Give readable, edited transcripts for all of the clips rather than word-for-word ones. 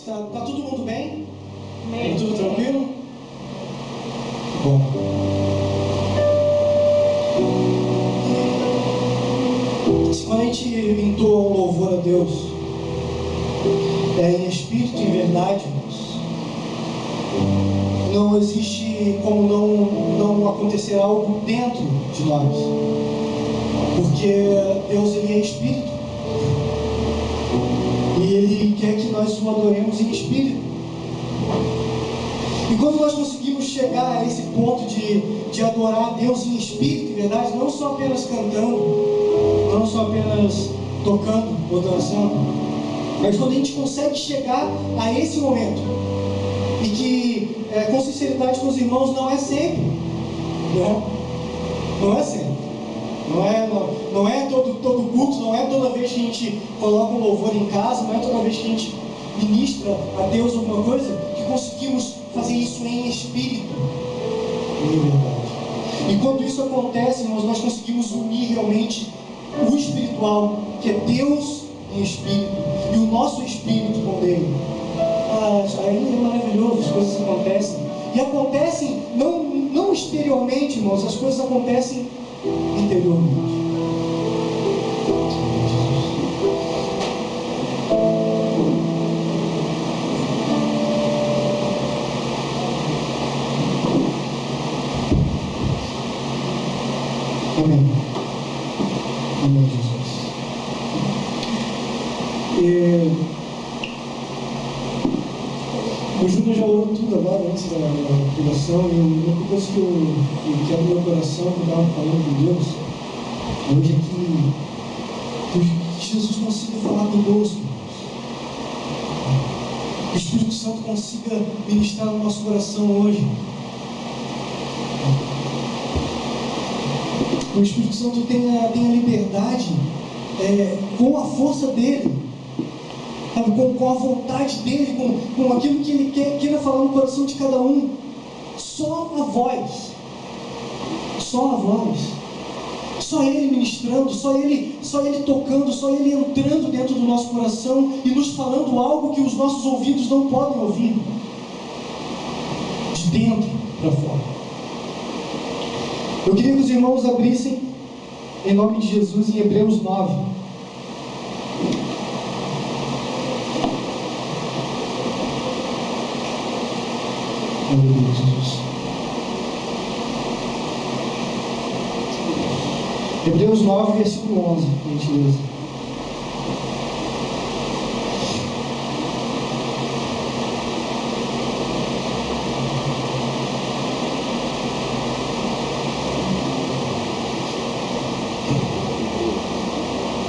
Tá todo mundo bem? Amém. Tudo tranquilo? Bom. Quando a gente entoa um louvor a Deus, em espírito e em verdade, não existe como não acontecer algo dentro de nós, porque Deus, Ele é espírito e Ele quer que nós o adoremos em espírito. E quando nós conseguimos chegar a esse ponto de adorar a Deus em espírito e verdade, não só apenas cantando, não só apenas tocando ou dançando, mas quando a gente consegue chegar a esse momento, e que com sinceridade com os irmãos não é sempre, né? Não é sempre, não é todo culto, não é toda vez que a gente coloca um louvor em casa, não é toda vez que a gente ministra a Deus alguma coisa, que conseguimos fazer isso em espírito e em verdade. E quando isso acontece, irmãos, nós conseguimos unir realmente o espiritual, que é Deus em espírito, e o nosso espírito com Ele. Aí é maravilhoso, as coisas acontecem. E acontecem não exteriormente, irmãos, as coisas acontecem interiormente. Amém. Amém, Jesus. O Júnior já orou tudo agora antes da pregação, e a única coisa que eu quero no meu coração, que eu estava falando com Deus, hoje é que Jesus consiga falar conosco, que o Espírito Santo consiga ministrar no nosso coração hoje. O Espírito Santo tenha liberdade com a força dele, sabe, com a vontade dele, com aquilo que ele queira falar no coração de cada um. Só a voz, só ele ministrando, só ele tocando, só ele entrando dentro do nosso coração e nos falando algo que os nossos ouvidos não podem ouvir, de dentro para fora. Eu queria que os irmãos abrissem, em nome de Jesus, em Hebreus 9. Jesus. Hebreus 9, versículo 11, por gentileza.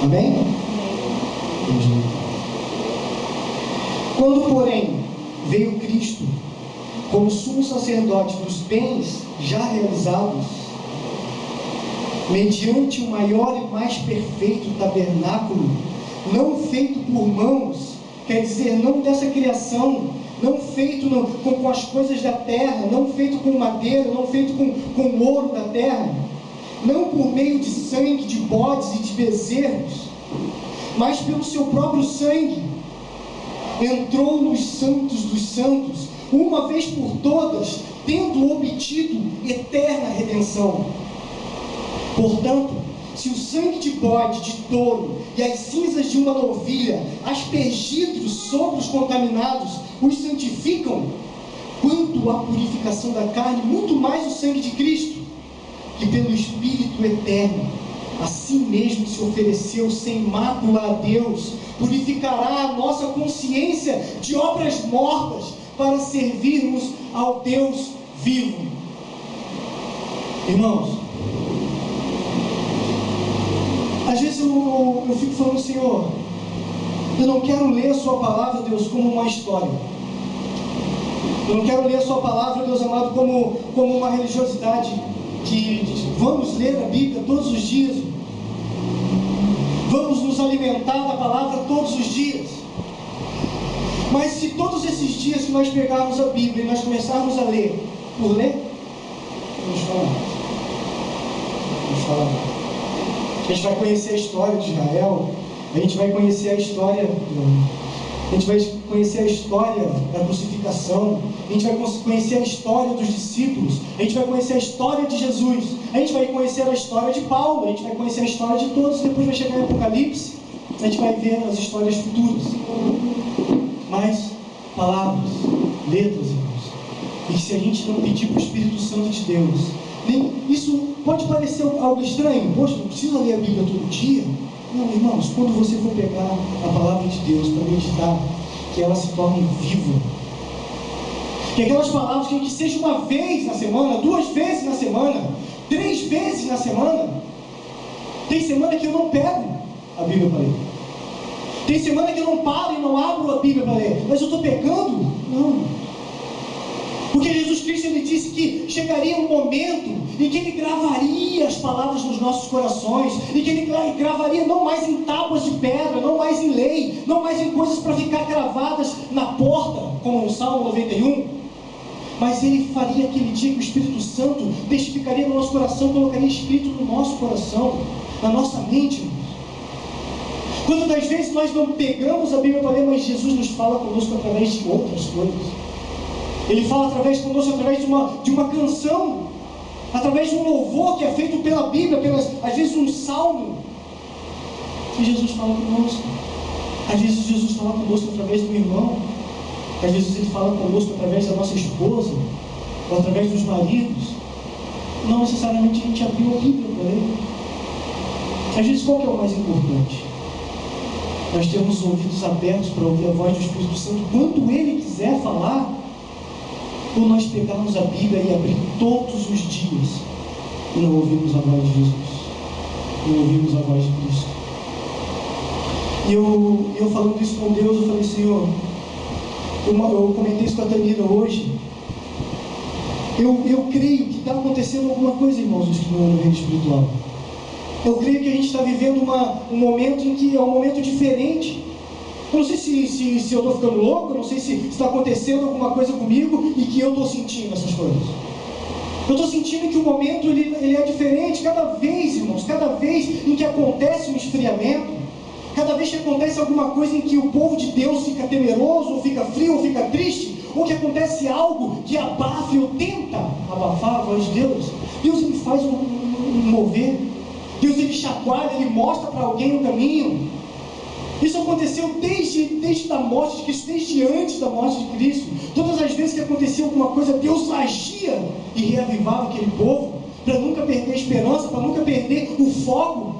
Amém? Quando, porém, veio Cristo como sumo sacerdote dos bens já realizados, mediante o maior e mais perfeito tabernáculo, não feito por mãos, quer dizer, não dessa criação, não feito com as coisas da terra, não feito com madeira, não feito com ouro da terra, não por meio de sangue de bodes e de bezerros, mas pelo seu próprio sangue, entrou nos santos dos santos, uma vez por todas, tendo obtido eterna redenção. Portanto, se o sangue de bode, de touro e as cinzas de uma novilha, aspergidos sobre os contaminados, os santificam, quanto à purificação da carne, muito mais o sangue de Cristo, que pelo Espírito eterno, assim mesmo se ofereceu sem mácula a Deus, purificará a nossa consciência de obras mortas, para servirmos ao Deus vivo. Irmãos, às vezes eu fico falando, Senhor, eu não quero ler a sua palavra, Deus, como uma história. Eu não quero ler a sua palavra, Deus amado, como uma religiosidade que vamos ler a Bíblia todos os dias, vamos nos alimentar da palavra todos os dias. Mas se todos esses dias que nós pegarmos a Bíblia e nós começarmos a ler, por ler, vamos falar. A gente vai conhecer a história de Israel, a gente vai conhecer a história A gente vai conhecer a história da crucificação, a gente vai conhecer a história dos discípulos, a gente vai conhecer a história de Jesus, a gente vai conhecer a história de Paulo, a gente vai conhecer a história de todos, e depois vai chegar em Apocalipse, a gente vai ver as histórias futuras. Mas, palavras, letras, irmãos, e se a gente não pedir para o Espírito Santo de Deus, isso pode parecer algo estranho, poxa, não precisa ler a Bíblia todo dia. Não, irmãos, quando você for pegar a palavra de Deus para meditar, que ela se torne viva, que aquelas palavras que seja uma vez na semana, 2 vezes na semana, 3 vezes na semana. Tem semana que eu não pego a Bíblia para ler, tem semana que eu não paro e não abro a Bíblia para ler, mas eu estou pegando? Não. Porque Jesus Cristo, Ele disse que chegaria um momento em que Ele gravaria as palavras nos nossos corações, e que Ele gravaria não mais em tábuas de pedra, não mais em lei, não mais em coisas para ficar gravadas na porta, como no Salmo 91, mas Ele faria aquele dia que o Espírito Santo testificaria no nosso coração, colocaria escrito no nosso coração, na nossa mente. Quando das vezes nós não pegamos a Bíblia para ler, mas Jesus nos fala conosco através de outras coisas. Ele fala conosco através de uma canção, através de um louvor que é feito pela Bíblia, às vezes um salmo. E Jesus fala conosco. Às vezes Jesus fala conosco através do irmão. Às vezes Ele fala conosco através da nossa esposa, ou através dos maridos. Não necessariamente a gente abriu a Bíblia para ler. Às vezes, qual que é o mais importante? Nós temos os ouvidos abertos para ouvir a voz do Espírito Santo quando Ele quiser falar, ou nós pegarmos a Bíblia e abrir todos os dias e não ouvirmos a voz de Jesus, não ouvirmos a voz de Cristo. E eu falando isso com Deus, eu falei, Senhor, eu comentei isso com a Tanira hoje, eu creio que está acontecendo alguma coisa, irmãos, no reino espiritual. Eu creio que a gente está vivendo um momento em que é um momento diferente. Eu não sei se eu estou ficando louco, eu não sei se está acontecendo alguma coisa comigo e que eu estou sentindo essas coisas. Eu estou sentindo que o momento ele é diferente cada vez, irmãos, cada vez em que acontece um esfriamento, cada vez que acontece alguma coisa em que o povo de Deus fica temeroso, ou fica frio, ou fica triste, ou que acontece algo que abafa ou tenta abafar a voz de Deus, Deus ele faz um mover, Deus ele chacoalha, ele mostra para alguém o caminho. Isso aconteceu desde a morte de Cristo, desde antes da morte de Cristo. Todas as vezes que acontecia alguma coisa, Deus agia e reavivava aquele povo, para nunca perder a esperança, para nunca perder o foco.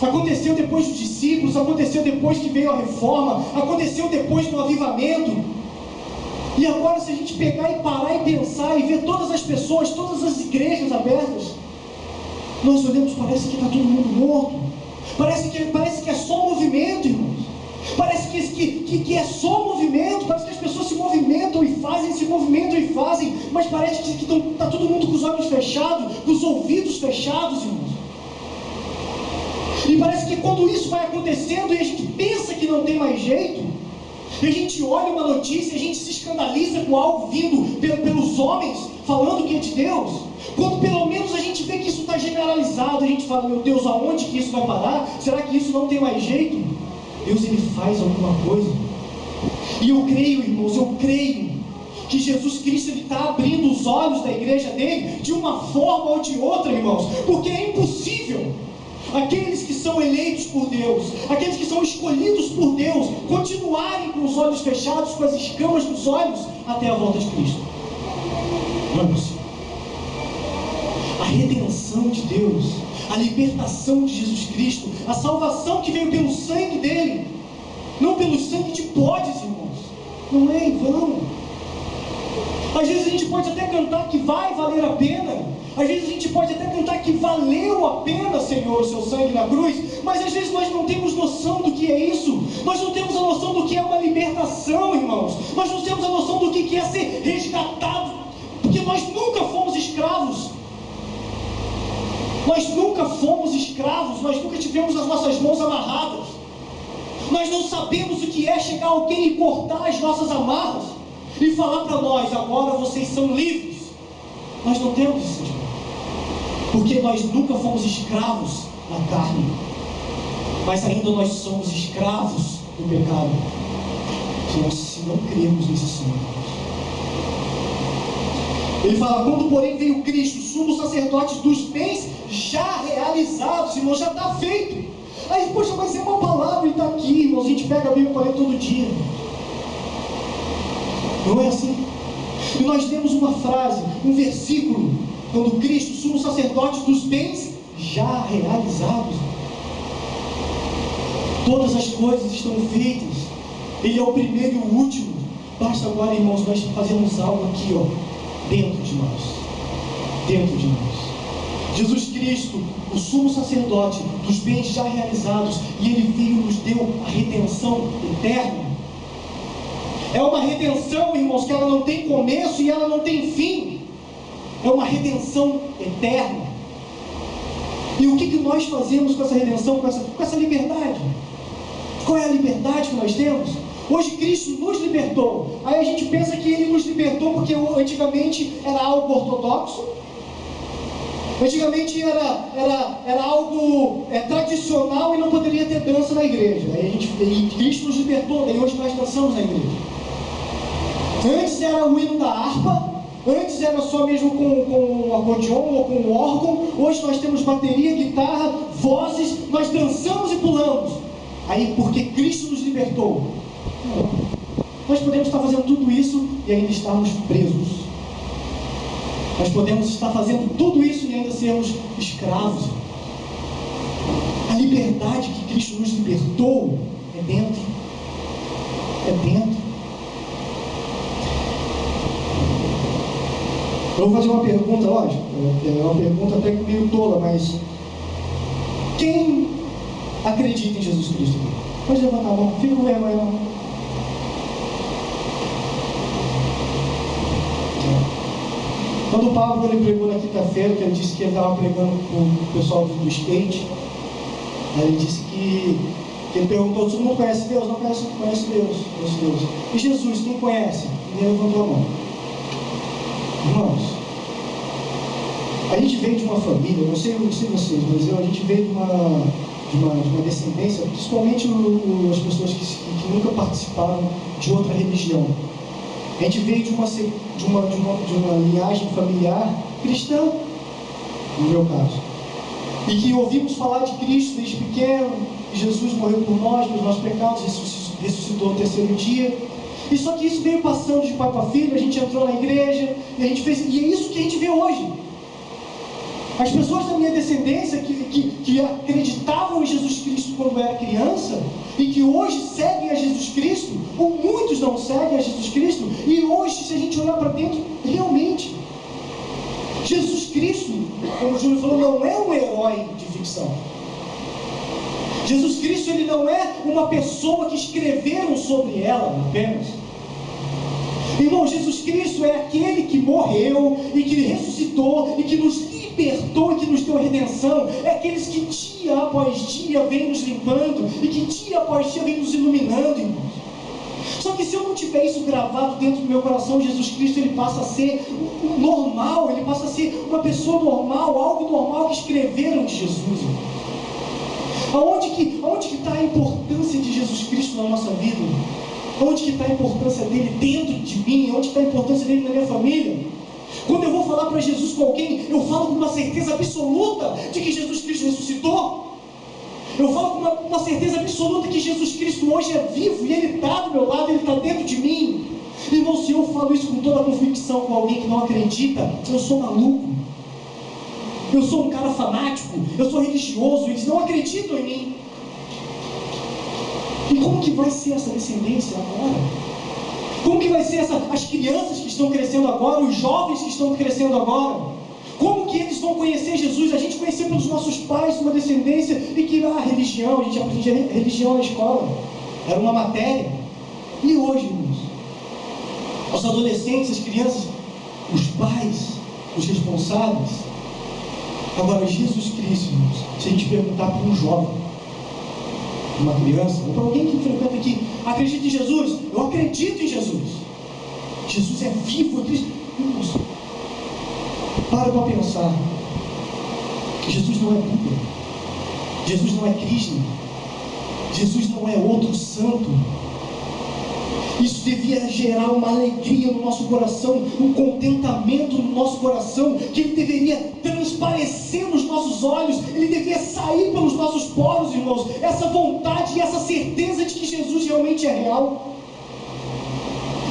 Aconteceu depois dos discípulos, aconteceu depois que veio a reforma, aconteceu depois do avivamento. E agora, se a gente pegar e parar e pensar e ver todas as pessoas, todas as igrejas abertas, nós olhamos, parece que está todo mundo morto. Parece que é só movimento, irmãos. Parece que é só movimento. Parece que as pessoas se movimentam e fazem, mas parece que está todo mundo com os olhos fechados, com os ouvidos fechados, irmãos. E parece que quando isso vai acontecendo e a gente pensa que não tem mais jeito, e a gente olha uma notícia, a gente se escandaliza com algo vindo pelos homens, falando que é de Deus. Quando pelo menos a gente vê que isso está generalizado, a gente fala, meu Deus, aonde que isso vai parar? Será que isso não tem mais jeito? Deus ele faz alguma coisa. E eu creio, irmãos, que Jesus Cristo está abrindo os olhos da igreja dele de uma forma ou de outra, irmãos, porque é impossível aqueles que são eleitos por Deus, aqueles que são escolhidos por Deus, continuarem com os olhos fechados, com as escamas dos olhos, até a volta de Cristo. Não é possível. A redenção de Deus, a libertação de Jesus Cristo, a salvação que veio pelo sangue dele, não pelo sangue de bodes, irmãos, não é em vão. Às vezes a gente pode até cantar que vai valer a pena, às vezes a gente pode até cantar que valeu a pena, Senhor, o seu sangue na cruz, mas às vezes nós não temos noção do que é isso, nós não temos a noção do que é uma libertação, irmãos, nós não temos a noção do que é ser resgatado, porque nós nunca fomos escravos. Nós nunca fomos escravos, nós nunca tivemos as nossas mãos amarradas, nós não sabemos o que é chegar alguém e cortar as nossas amarras e falar para nós, agora vocês são livres. Nós não temos esse sentimento, porque nós nunca fomos escravos na carne, mas ainda nós somos escravos do pecado. se não crermos nesse sonho. Ele fala: quando porém veio Cristo, sumo sacerdote dos bens já realizados, irmão, já está feito. Aí, poxa, mas é uma palavra e está aqui, irmãos, a gente pega a Bíblia para ler todo dia. Não é assim? E nós temos uma frase, um versículo, quando Cristo, sumo sacerdote dos bens já realizados. Todas as coisas estão feitas. Ele é o primeiro e o último. Basta agora, irmãos, nós fazermos algo aqui, ó, dentro de nós. Dentro de nós. Jesus Cristo, o sumo sacerdote dos bens já realizados, e Ele veio e nos deu a redenção eterna. É uma redenção, irmãos, que ela não tem começo e ela não tem fim. É uma redenção eterna. E o que nós fazemos com essa redenção, com essa liberdade? Qual é a liberdade que nós temos? Hoje Cristo nos libertou. Aí a gente pensa que Ele nos libertou porque antigamente era algo ortodoxo. Antigamente era algo tradicional e não poderia ter dança na igreja. E Cristo nos libertou, daí hoje nós dançamos na igreja. Antes era o hino da harpa, antes era só mesmo com o acordeon ou com o órgão. Hoje nós temos bateria, guitarra, vozes, nós dançamos e pulamos. Aí, porque Cristo nos libertou. Não. Nós podemos estar fazendo tudo isso e ainda estarmos presos. Nós podemos estar fazendo tudo isso e ainda sermos escravos. A liberdade que Cristo nos libertou é dentro. É dentro. Eu vou fazer uma pergunta, lógico. É uma pergunta até meio tola, mas quem acredita em Jesus Cristo? Pode levantar a mão, fica com vergonha, não. Quando o Pablo ele pregou na quinta-feira, que ele disse que ele estava pregando com o pessoal do skate, aí ele disse que ele perguntou: todo mundo conhece Deus? Não conhece Deus, conhece Deus. E Jesus, quem conhece? Ninguém levantou a mão. Irmãos, a gente veio de uma família, não sei vocês, mas a gente veio de uma descendência, principalmente as pessoas que nunca participaram de outra religião. A gente veio de uma linhagem familiar cristã, no meu caso, e que ouvimos falar de Cristo desde pequeno, que Jesus morreu por nós, pelos nossos pecados, ressuscitou no terceiro dia. E só que isso veio passando de pai para filho, a gente entrou na igreja, e a gente fez, e é isso que a gente vê hoje. As pessoas da minha descendência que acreditavam em Jesus Cristo quando era criança, e que hoje seguem a Jesus Cristo, ou muitos não seguem a Jesus Cristo, e hoje, se a gente olhar para dentro, realmente, Jesus Cristo, como o Júlio falou, não é um herói de ficção. Jesus Cristo, ele não é uma pessoa que escreveram sobre ela apenas. Irmão, Jesus Cristo é aquele que morreu e que ressuscitou e que nos libertou e que nos deu redenção. É aqueles que dia após dia vem nos limpando e que dia após dia vem nos iluminando, irmãos. Só que se eu não tiver isso gravado dentro do meu coração, Jesus Cristo ele passa a ser normal, ele passa a ser uma pessoa normal, algo normal que escreveram de Jesus, irmãos. Aonde que está a importância de Jesus Cristo na nossa vida? Onde que está a importância dele dentro de mim? Onde está a importância dele na minha família? Quando eu vou falar para Jesus com alguém, eu falo com uma certeza absoluta de que Jesus Cristo ressuscitou. Eu falo com uma certeza absoluta que Jesus Cristo hoje é vivo e Ele está do meu lado, Ele está dentro de mim. Irmão, se eu falo isso com toda a convicção com alguém que não acredita, eu sou maluco. Eu sou um cara fanático, eu sou religioso, eles não acreditam em mim. E como que vai ser essa descendência agora? Como que vai ser as crianças que estão crescendo agora, os jovens que estão crescendo agora? Como que eles vão conhecer Jesus? A gente conheceu pelos nossos pais uma descendência e que a religião, a gente aprendia religião na escola, era uma matéria. E hoje, irmãos, os adolescentes, as crianças, os pais, os responsáveis. Agora, Jesus Cristo, irmãos, se a gente perguntar para um jovem, uma criança, ou para alguém que frequenta aqui, acredita em Jesus? Eu acredito em Jesus. Jesus é vivo, é Cristo. Irmãos, para pensar que Jesus não é Buda, Jesus não é Krishna, Jesus não é outro santo. Isso devia gerar uma alegria no nosso coração, um contentamento no nosso coração, que ele deveria transparecer nos nossos olhos, ele devia sair pelos nossos poros, irmãos, essa vontade e essa certeza de que Jesus realmente é real.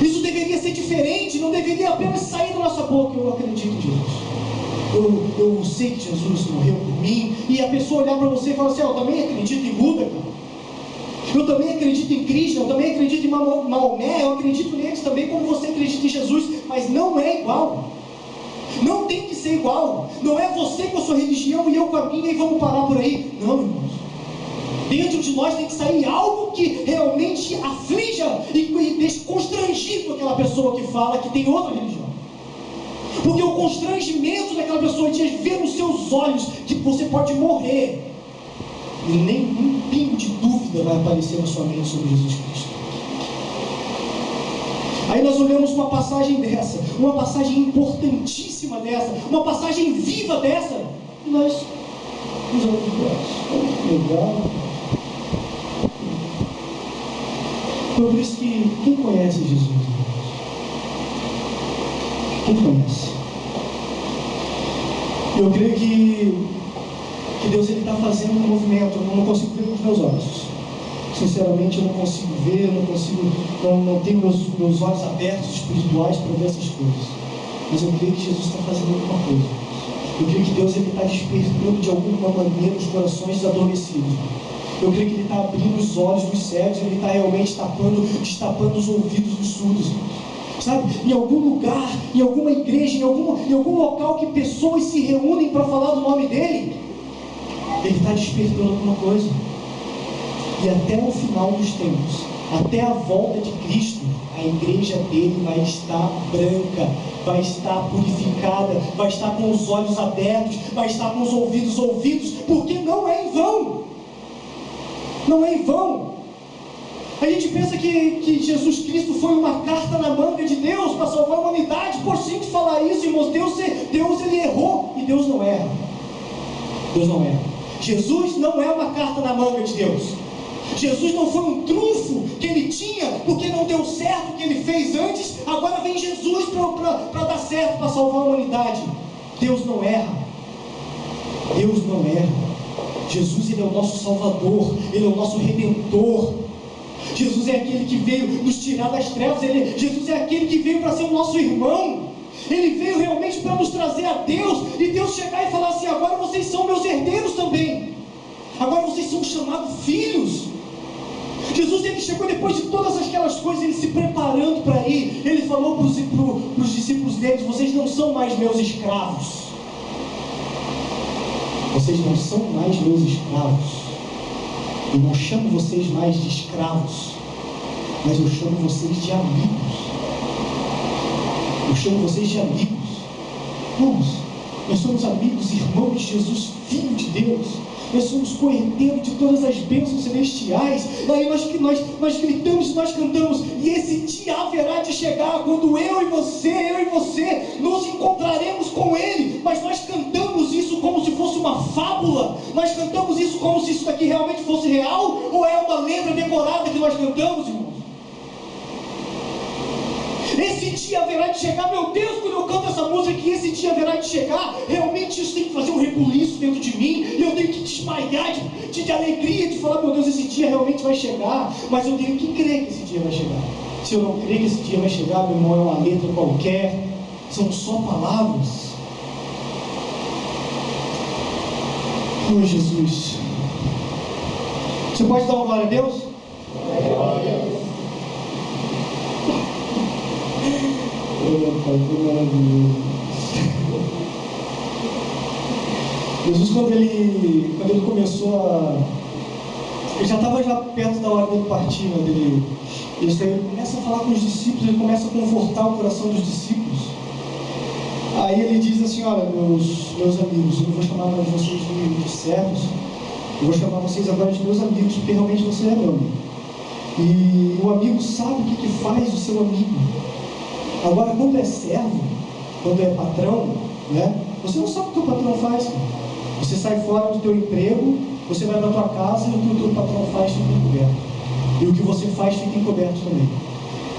Isso deveria ser diferente, não deveria apenas sair da nossa boca: eu acredito em Jesus, eu sei que Jesus morreu por mim, e a pessoa olhar para você e falar assim: eu também acredito em Buda, cara. Eu também acredito em Krishna, eu também acredito em Maomé, eu acredito neles também como você acredita em Jesus, mas não é igual. Não tem que ser igual. Não é você com a sua religião e eu com a minha e vamos parar por aí. Não, irmãos. Dentro de nós tem que sair algo que realmente aflija e deixe constrangido aquela pessoa que fala que tem outra religião. Porque o constrangimento daquela pessoa de ver nos seus olhos que você pode morrer, e nenhum pingo de dúvida vai aparecer na sua mente sobre Jesus Cristo. Aí nós olhamos uma passagem dessa, uma passagem importantíssima dessa, uma passagem viva dessa, e nós nos olhamos: legal. Por isso que quem conhece Jesus? Quem conhece? Eu creio que Deus está fazendo um movimento. Eu não consigo ver com os meus olhos. Sinceramente, eu não consigo ver, não tenho meus olhos abertos espirituais para ver essas coisas. Mas eu creio que Jesus está fazendo alguma coisa. Eu creio que Deus está despertando de alguma maneira os corações desadormecidos. Eu creio que Ele está abrindo os olhos dos cegos, Ele está realmente destapando os ouvidos dos surdos. Sabe, em algum lugar, em alguma igreja, em algum local que pessoas se reúnem para falar do nome dEle, Ele está despertando alguma coisa. E até o final dos tempos, até a volta de Cristo, a igreja dele vai estar branca, vai estar purificada, vai estar com os olhos abertos, vai estar com os ouvidos, porque não é em vão. Não é em vão. A gente pensa que Jesus Cristo foi uma carta na manga de Deus para salvar a humanidade. Por simples falar isso, irmãos, Deus ele errou, e Deus não erra. Deus não erra. Jesus não é uma carta na manga de Deus. Jesus não foi um trunfo que ele tinha porque não deu certo o que ele fez antes. Agora vem Jesus para dar certo, para salvar a humanidade. Deus não erra. Deus não erra. Jesus, ele é o nosso Salvador, ele é o nosso Redentor. Jesus é aquele que veio nos tirar das trevas. Jesus é aquele que veio para ser o nosso irmão. Ele veio realmente para nos trazer a Deus, e Deus chegar e falar assim: agora vocês são meus herdeiros também, agora vocês são chamados filhos. Jesus, ele chegou depois de todas aquelas coisas, ele se preparando para ir. Ele falou para os discípulos deles: vocês não são mais meus escravos, vocês não são mais meus escravos. Eu não chamo vocês mais de escravos, mas eu chamo vocês de amigos. Eu chamo vocês de amigos. Irmãos, nós somos amigos, irmãos de Jesus, Filho de Deus. Nós somos co-herdeiros de todas as bênçãos celestiais. Aí nós gritamos e nós cantamos: e esse dia haverá de chegar, quando eu e você nos encontraremos com Ele. Mas nós cantamos isso como se fosse uma fábula? Nós cantamos isso como se isso daqui realmente fosse real? Ou é uma letra decorada que nós cantamos, irmãos? Esse dia haverá de chegar. Meu Deus, quando eu canto essa música, que esse dia haverá de chegar, realmente isso tem que fazer um rebuliço dentro de mim, e eu tenho que desmaiar de alegria, de falar: meu Deus, esse dia realmente vai chegar. Mas eu tenho que crer que esse dia vai chegar. Se eu não crer que esse dia vai chegar, meu irmão, é uma letra qualquer, são só palavras. Oh, Jesus, você pode dar uma glória a Deus? Glória a Deus. Pai, que maravilhoso. Jesus, quando ele começou ele já estava perto da hora dele partir, né? Ele começa a falar com os discípulos, ele começa a confortar o coração dos discípulos. Aí ele diz assim: olha, meus amigos, eu não vou chamar mais vocês de servos, eu vou chamar vocês agora de meus amigos, porque realmente você é meu amigo. E o amigo sabe o que faz o seu amigo. Agora, quando é servo, quando é patrão, né? Você não sabe o que o patrão faz. Você sai fora do teu emprego, você vai para a tua casa, e o que o teu patrão faz fica encoberto. E o que você faz fica encoberto também.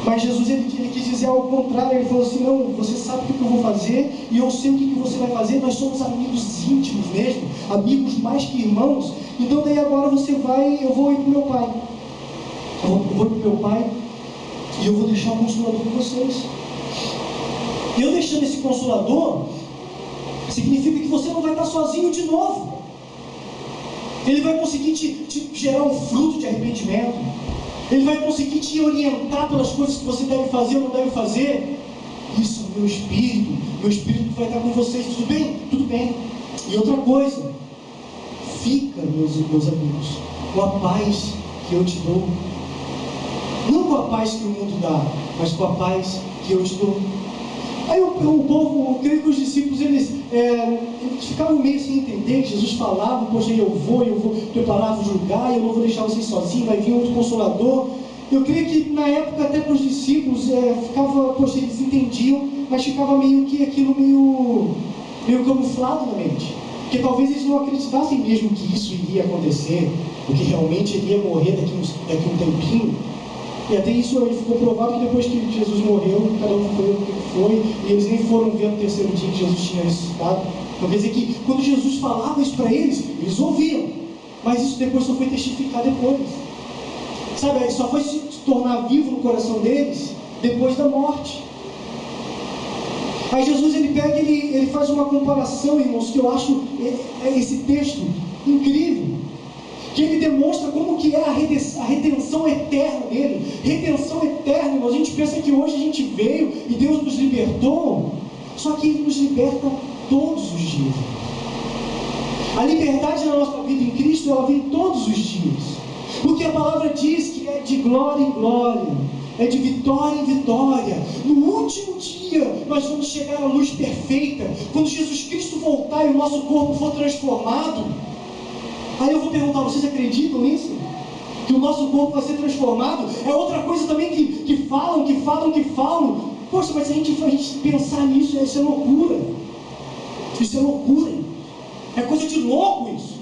Mas Jesus ele quis dizer ao contrário. Ele falou assim: não, você sabe o que eu vou fazer e eu sei o que você vai fazer. Nós somos amigos íntimos mesmo, amigos mais que irmãos. Então daí agora você vai, eu vou ir para o meu pai. Eu vou ir para o meu pai e eu vou deixar o Consolador com vocês. E eu deixando esse Consolador, significa que você não vai estar sozinho de novo. Ele vai conseguir te gerar um fruto de arrependimento. Ele vai conseguir te orientar pelas coisas que você deve fazer ou não deve fazer. Isso é o meu Espírito vai estar com vocês. Tudo bem? Tudo bem. E outra coisa, fica, meus amigos, com a paz que eu te dou. Não com a paz que o mundo dá, mas com a paz que eu te dou. Aí o povo, eu creio que os discípulos, eles ficavam meio sem entender. Que Jesus falava: poxa, eu vou preparar, vos julgar, eu não vou deixar vocês sozinhos, vai vir outro Consolador. Eu creio que na época até para os discípulos ficava, poxa, eles entendiam, mas ficava meio que aquilo meio camuflado na mente. Porque talvez eles não acreditassem mesmo que isso iria acontecer, porque realmente ele ia morrer daqui um tempinho. E até isso ficou provado que depois que Jesus morreu, cada um foi o que foi, e eles nem foram ver no terceiro dia que Jesus tinha ressuscitado. Então quer dizer que quando Jesus falava isso para eles, eles ouviam, mas isso depois só foi testificar depois. Sabe, só foi se tornar vivo no coração deles depois da morte. Aí Jesus ele pega e ele faz uma comparação, irmãos, que eu acho esse texto incrível. Que ele demonstra como que é a redenção eterna dele. Redenção eterna, irmãos. A gente pensa que hoje a gente veio e Deus nos libertou, só que Ele nos liberta todos os dias. A liberdade na nossa vida em Cristo, ela vem todos os dias, porque a palavra diz que é de glória em glória, é de vitória em vitória. No último dia nós vamos chegar à luz perfeita, quando Jesus Cristo voltar e o nosso corpo for transformado. Aí eu vou perguntar: vocês acreditam nisso? Que o nosso corpo vai ser transformado? É outra coisa também que falam. Poxa, mas se a gente pensar nisso, isso é loucura. Isso é loucura. É coisa de louco isso.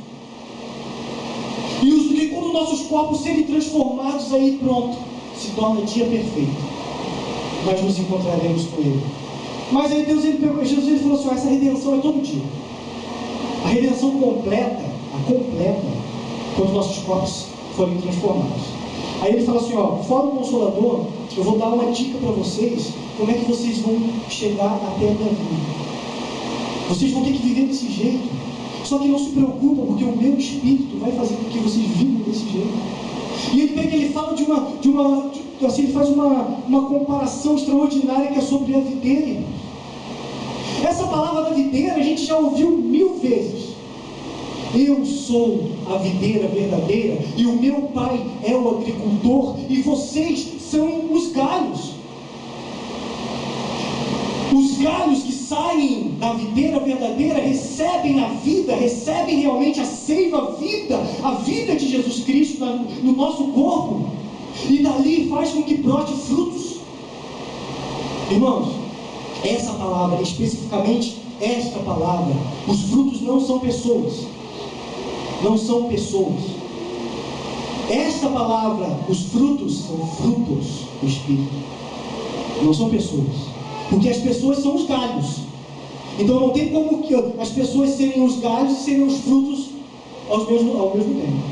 E quando nossos corpos serem transformados, aí pronto, se torna dia perfeito. Nós nos encontraremos com Ele. Mas aí Jesus ele falou assim: essa redenção é todo dia. A redenção completa, quando nossos corpos forem transformados. Aí ele fala assim: fora o Consolador, eu vou dar uma dica para vocês, como é que vocês vão chegar até a minha vida. Vocês vão ter que viver desse jeito. Só que não se preocupam, porque o meu Espírito vai fazer com que vocês vivam desse jeito. E ele pega, ele fala assim, ele faz uma comparação extraordinária, que é sobre a videira. Essa palavra da videira a gente já ouviu 1000 vezes. Eu sou a videira verdadeira e o meu pai é o agricultor e vocês são os galhos. Os galhos que saem da videira verdadeira recebem a vida, recebem realmente a seiva, a vida de Jesus Cristo no nosso corpo, e dali faz com que brote frutos. Irmãos, essa palavra, especificamente esta palavra, os frutos não são pessoas. Não são pessoas. Esta palavra, os frutos, são frutos do Espírito. Não são pessoas. Porque as pessoas são os galhos. Então não tem como que as pessoas serem os galhos e serem os frutos ao mesmo tempo.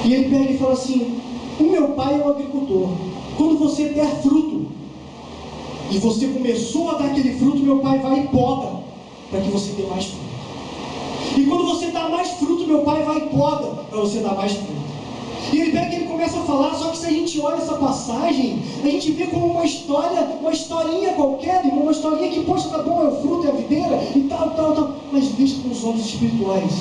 E ele pega e fala assim: o meu pai é um agricultor. Quando você der fruto, e você começou a dar aquele fruto, meu pai vai e poda, para que você dê mais fruto. E quando você dá mais fruto, meu pai vai e poda, para você dar mais fruto. E ele pega e ele começa a falar, só que se a gente olha essa passagem, a gente vê como uma historinha qualquer, uma historinha que, poxa, tá bom, é o fruto, é a videira, e tal, mas veja com os olhos espirituais.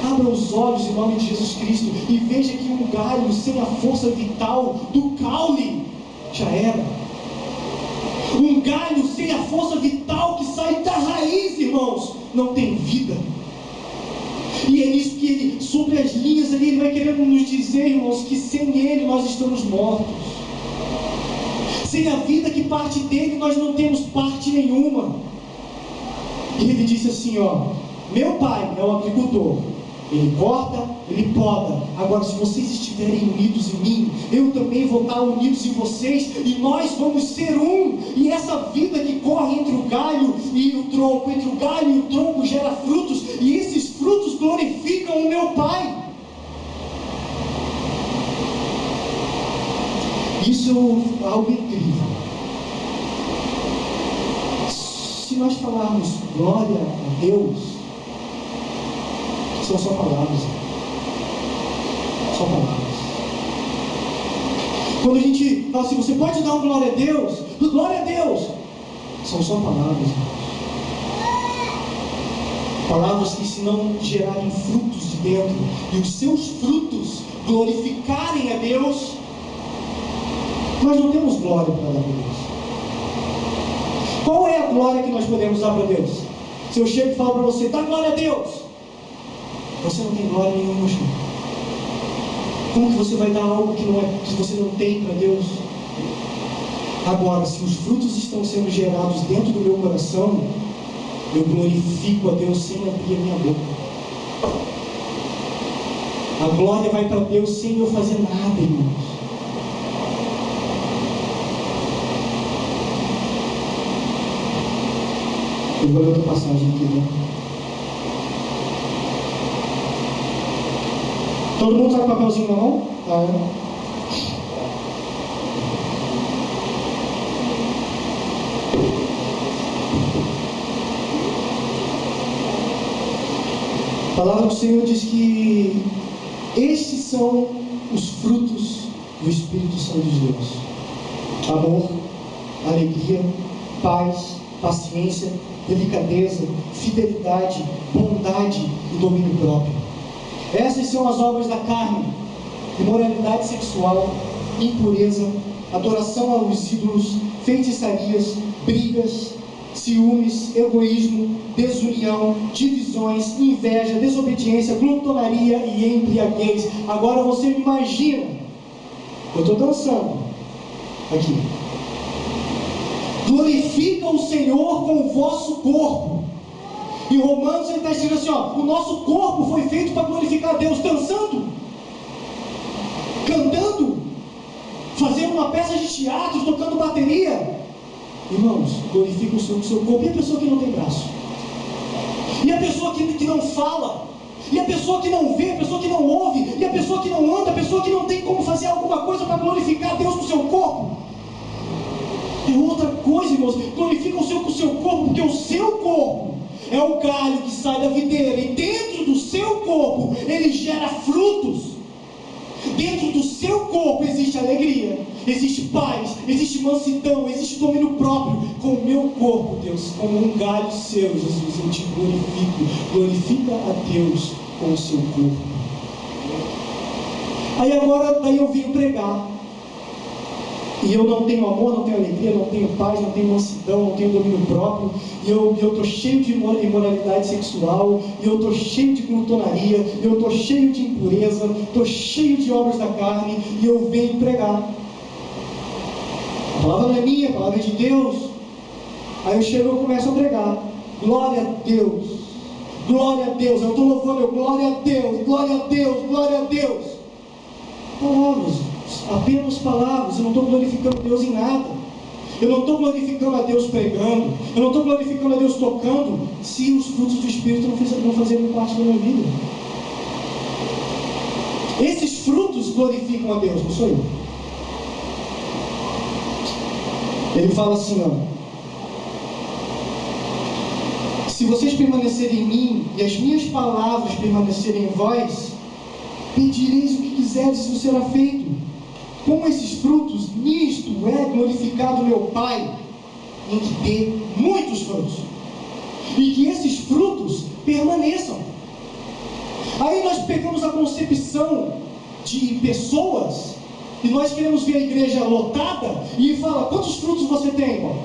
Abra os olhos em nome de Jesus Cristo, e veja que um galho sem a força vital do caule, já era. Um galho sem a força vital que sai da raiz, irmãos, não tem vida. E é nisso que ele, sobre as linhas ali, ele vai querendo nos dizer, irmãos, que sem ele nós estamos mortos. Sem a vida que parte dele, nós não temos parte nenhuma. E ele disse assim: meu pai é o agricultor, Ele corta, Ele poda. Agora, se vocês estiverem unidos em mim, eu também vou estar unidos em vocês, e nós vamos ser um. E essa vida que corre entre o galho e o tronco, entre o galho e o tronco, gera frutos, e esses frutos glorificam o meu Pai. Isso é algo incrível. Se nós falarmos glória a Deus, são só palavras. Só palavras. Quando a gente fala assim, você pode dar um glória a Deus? Glória a Deus! São só palavras. Palavras que, se não gerarem frutos de dentro, e os seus frutos glorificarem a Deus, nós não temos glória para dar para Deus. Qual é a glória que nós podemos dar para Deus? Se eu chego e falo para você, dá glória a Deus, você não tem glória nenhuma. Como que você vai dar algo que você não tem para Deus? Agora, se os frutos estão sendo gerados dentro do meu coração, eu glorifico a Deus sem abrir a minha boca. A glória vai para Deus sem eu fazer nada, irmãos. Eu vou ler outra passagem aqui, né? Todo mundo está com papelzinho na mão? A palavra do Senhor diz que estes são os frutos do Espírito Santo de Deus: amor, alegria, paz, paciência, delicadeza, fidelidade, bondade e domínio próprio. Essas são as obras da carne: imoralidade sexual, impureza, adoração aos ídolos, feitiçarias, brigas, ciúmes, egoísmo, desunião, divisões, inveja, desobediência, glutonaria e embriaguez. Agora você imagina, eu estou dançando aqui. Glorifica o Senhor com o vosso corpo. Em Romanos ele está dizendo assim, o nosso corpo foi feito para glorificar a Deus, dançando, cantando, fazendo uma peça de teatro, tocando bateria. Irmãos, glorifica o seu corpo. E a pessoa que não tem braço? E a pessoa que não fala? E a pessoa que não vê? A pessoa que não ouve? E a pessoa que não anda? A pessoa que não tem como fazer alguma coisa para glorificar a Deus com o seu corpo? É outra coisa, irmãos. Glorifica o seu corpo, porque o seu corpo é o galho que sai da videira, e dentro do seu corpo ele gera frutos. Dentro do seu corpo existe alegria, existe paz, existe mansidão, existe domínio próprio. Com o meu corpo, Deus, como um galho seu, Jesus, eu te glorifico. Glorifica a Deus com o seu corpo. Aí agora, daí eu vim pregar, e eu não tenho amor, não tenho alegria, não tenho paz, não tenho mansidão, não tenho domínio próprio, e eu estou cheio de imoralidade sexual, e eu estou cheio de glutonaria, e eu estou cheio de impureza, estou cheio de obras da carne, e eu venho pregar. A palavra não é minha, a palavra é de Deus. Aí eu chego e começo a pregar. Glória a Deus, glória a Deus. Eu estou louvando, glória a Deus, glória a Deus, glória a Deus. Palavras, apenas palavras. Eu não estou glorificando Deus em nada. Eu não estou glorificando a Deus pregando. Eu não estou glorificando a Deus tocando, se os frutos do Espírito não fazerem parte da minha vida. Esses frutos glorificam a Deus, não sou eu. Ele fala assim, se vocês permanecerem em mim e as minhas palavras permanecerem em vós, pedireis o que quiseres e isso será feito. Com esses frutos, nisto é glorificado meu Pai, em que dê muitos frutos, e que esses frutos permaneçam. Aí nós pegamos a concepção de pessoas, e nós queremos ver a igreja lotada, e fala, quantos frutos você tem, irmão?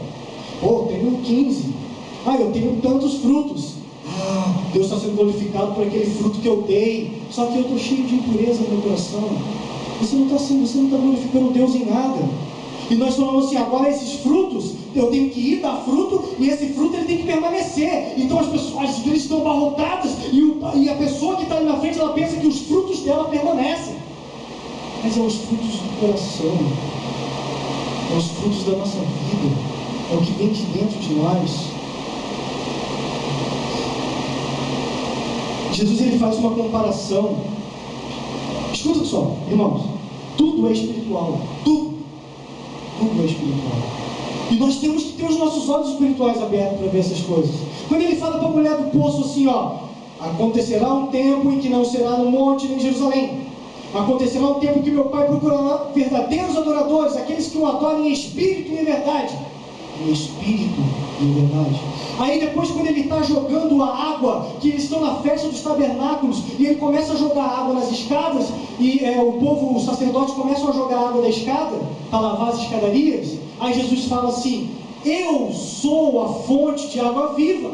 Eu tenho 15. Eu tenho tantos frutos. Deus está sendo glorificado por aquele fruto que eu dei. Só que eu estou cheio de impureza no meu coração. Você não está glorificando Deus em nada. E nós falamos assim, agora esses frutos eu tenho que ir dar fruto, e esse fruto ele tem que permanecer. Então as igrejas estão abarrotadas, e a pessoa que está ali na frente, ela pensa que os frutos dela permanecem. Mas é os frutos do coração, é os frutos da nossa vida, é o que vem de dentro de nós. Jesus ele faz uma comparação. Escuta só, irmãos, tudo é espiritual, tudo é espiritual. E nós temos que ter os nossos olhos espirituais abertos para ver essas coisas. Quando ele fala para a mulher do poço assim, ó, acontecerá um tempo em que não será no monte nem em Jerusalém. Acontecerá um tempo em que meu Pai procurará verdadeiros adoradores, aqueles que o adorem em espírito e em verdade. Em espírito e em verdade. Aí depois, quando ele está jogando a água, que eles estão na festa dos tabernáculos, e ele começa a jogar água nas escadas, e o povo, os sacerdotes começam a jogar água da escada, para lavar as escadarias. Aí Jesus fala assim: eu sou a fonte de água viva.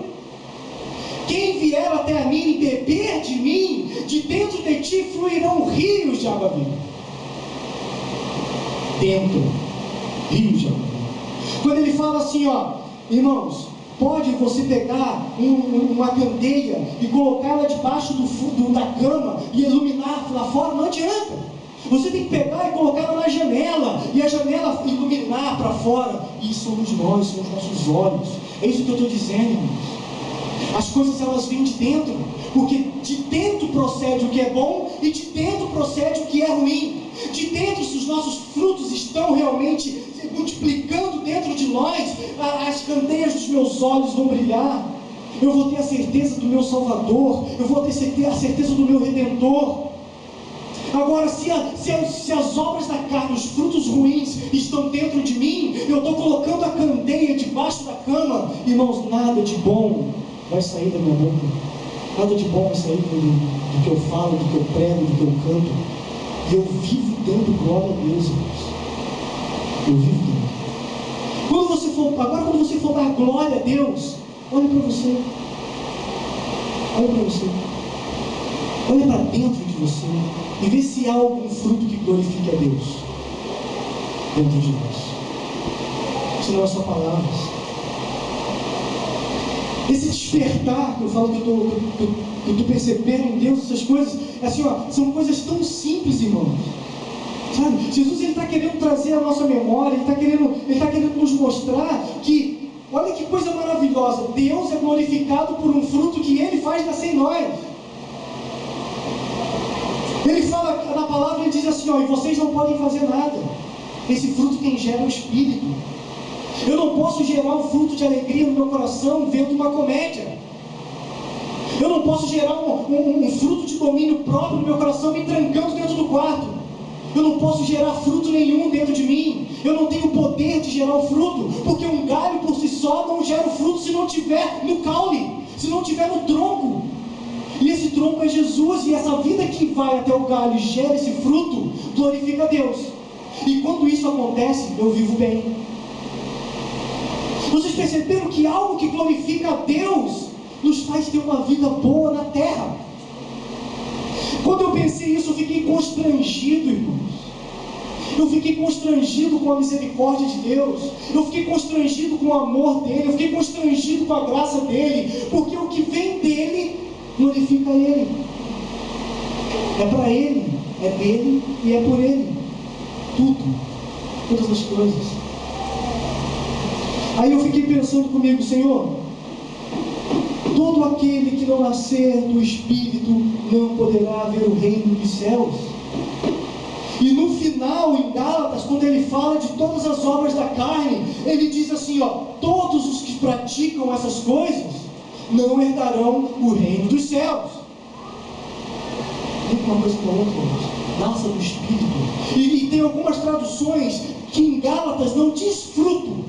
Quem vier até a mim e beber de mim, de dentro de ti fluirão rios de água viva. Dentro, rios de água viva. Quando ele fala assim, ó, irmãos, pode você pegar uma candeia e colocá-la debaixo da cama e iluminar lá fora? Não adianta. Você tem que pegar e colocá-la na janela, e a janela iluminar para fora. E somos nós, são os nossos olhos. É isso que eu estou dizendo, irmãos. As coisas elas vêm de dentro, porque de dentro procede o que é bom e de dentro procede o que é ruim. De dentro, se os nossos frutos estão realmente se multiplicando dentro de nós, as candeias dos meus olhos vão brilhar. Eu vou ter a certeza do meu Salvador, eu vou ter a certeza do meu Redentor. Agora, se as obras da carne, os frutos ruins estão dentro de mim, eu estou colocando a candeia debaixo da cama, irmãos, nada de bom vai sair da minha boca, nada de bom vai sair do que eu falo, do que eu prego, do que eu canto. E eu vivo dando glória a Deus, irmãos. Eu vivo dando. Agora quando você for dar glória a Deus, olha para você. Olha para você. Olha para dentro de você e vê se há algum fruto que glorifique a Deus dentro de nós. Isso não é só palavras. Esse despertar que eu falo que eu estou percebendo em Deus, essas coisas, assim, ó, são coisas tão simples, irmãos. Sabe? Jesus está querendo trazer a nossa memória, Ele está querendo nos mostrar que, olha que coisa maravilhosa, Deus é glorificado por um fruto que Ele faz nascer em nós. Ele fala na palavra, Ele diz assim, ó, e vocês não podem fazer nada. Esse fruto quem gera é o Espírito. Eu não posso gerar um fruto de alegria no meu coração vendo uma comédia. Eu não posso gerar um fruto de domínio próprio no meu coração me trancando dentro do quarto. Eu não posso gerar fruto nenhum dentro de mim. Eu não tenho poder de gerar o fruto, porque um galho por si só não gera o fruto se não tiver no caule, se não tiver no tronco. E esse tronco é Jesus, e essa vida que vai até o galho e gera esse fruto, glorifica a Deus. E quando isso acontece, eu vivo bem. Vocês perceberam que algo que glorifica a Deus nos faz ter uma vida boa na terra? Quando eu pensei isso, eu fiquei constrangido, irmãos. Eu fiquei constrangido com a misericórdia de Deus. Eu fiquei constrangido com o amor dEle. Eu fiquei constrangido com a graça dEle. Porque o que vem dEle glorifica Ele. É para Ele, é dEle e é por Ele. Tudo, todas as coisas. Aí eu fiquei pensando comigo, Senhor, todo aquele que não nascer do Espírito não poderá ver o reino dos céus. E no final, em Gálatas, quando ele fala de todas as obras da carne, ele diz assim, ó, todos os que praticam essas coisas não herdarão o reino dos céus. Tem uma coisa com a outra, nasça do Espírito. E tem algumas traduções que em Gálatas não diz fruto,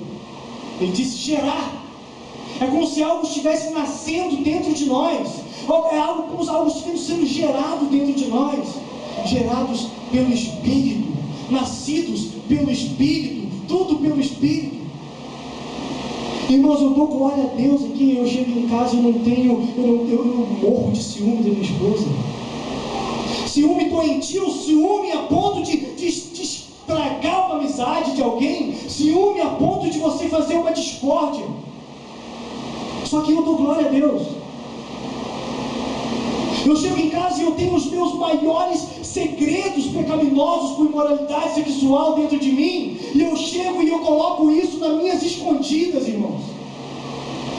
ele diz gerar. É como se algo estivesse nascendo dentro de nós. É algo como se algo estivesse sendo gerado dentro de nós. Gerados pelo Espírito, nascidos pelo Espírito, tudo pelo Espírito. Irmãos, eu dou glória a Deus aqui. Eu chego em casa e eu morro de ciúme da minha esposa. Ciúme doentio, ciúme a ponto de estragar uma amizade de alguém, ciúme a ponto de você fazer uma discórdia. Só que eu dou glória a Deus. Eu chego em casa e eu tenho os meus maiores segredos pecaminosos com imoralidade sexual dentro de mim, e eu chego e eu coloco isso nas minhas escondidas, irmãos.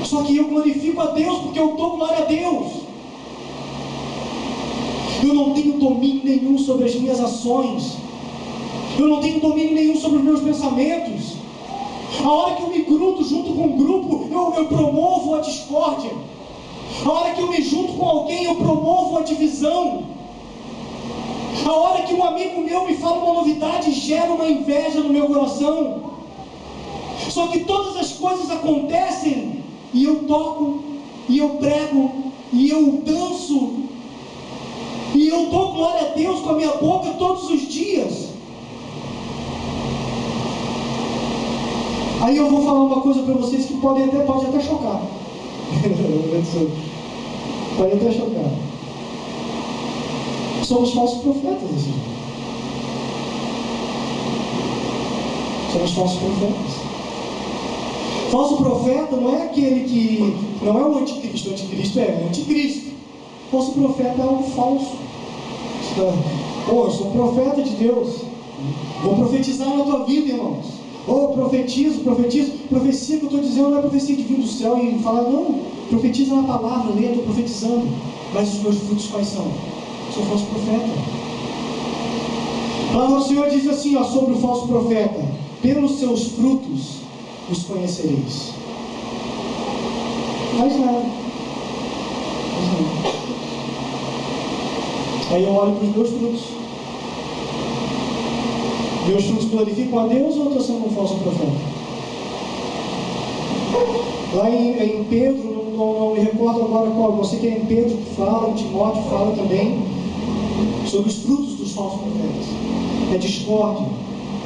Só que eu glorifico a Deus porque eu dou glória a Deus. Eu não tenho domínio nenhum sobre as minhas ações. Eu não tenho domínio nenhum sobre os meus pensamentos. A hora que eu me grudo junto com um grupo, eu promovo a discórdia. A hora que eu me junto com alguém, eu promovo a divisão. A hora que um amigo meu me fala uma novidade, gera uma inveja no meu coração. Só que todas as coisas acontecem, e eu toco, e eu prego, e eu danço, e eu dou glória a Deus com a minha boca todos os dias. Aí eu vou falar uma coisa para vocês que pode até chocar. Pode até chocar. Somos falsos profetas esse dia. Somos falsos profetas. Falso profeta não é aquele que... não é o anticristo. O anticristo é o anticristo. Falso profeta é algo falso. Eu sou um profeta de Deus. Vou profetizar na tua vida, irmãos. Profetizo. Profecia que eu estou dizendo não é profecia de vir do céu e falar, não. Profetiza na palavra, eu estou profetizando. Mas os meus frutos quais são? Eu sou falso profeta. A palavra do Senhor diz assim, sobre o falso profeta: pelos seus frutos os conhecereis. Mais nada. Aí eu olho para os meus frutos. Meus frutos glorificam a Deus ou eu estou sendo um falso profeta? Lá em Pedro, não me recordo agora qual, você que é em Pedro que fala, em Timóteo fala também sobre os frutos dos falsos profetas. É discórdia,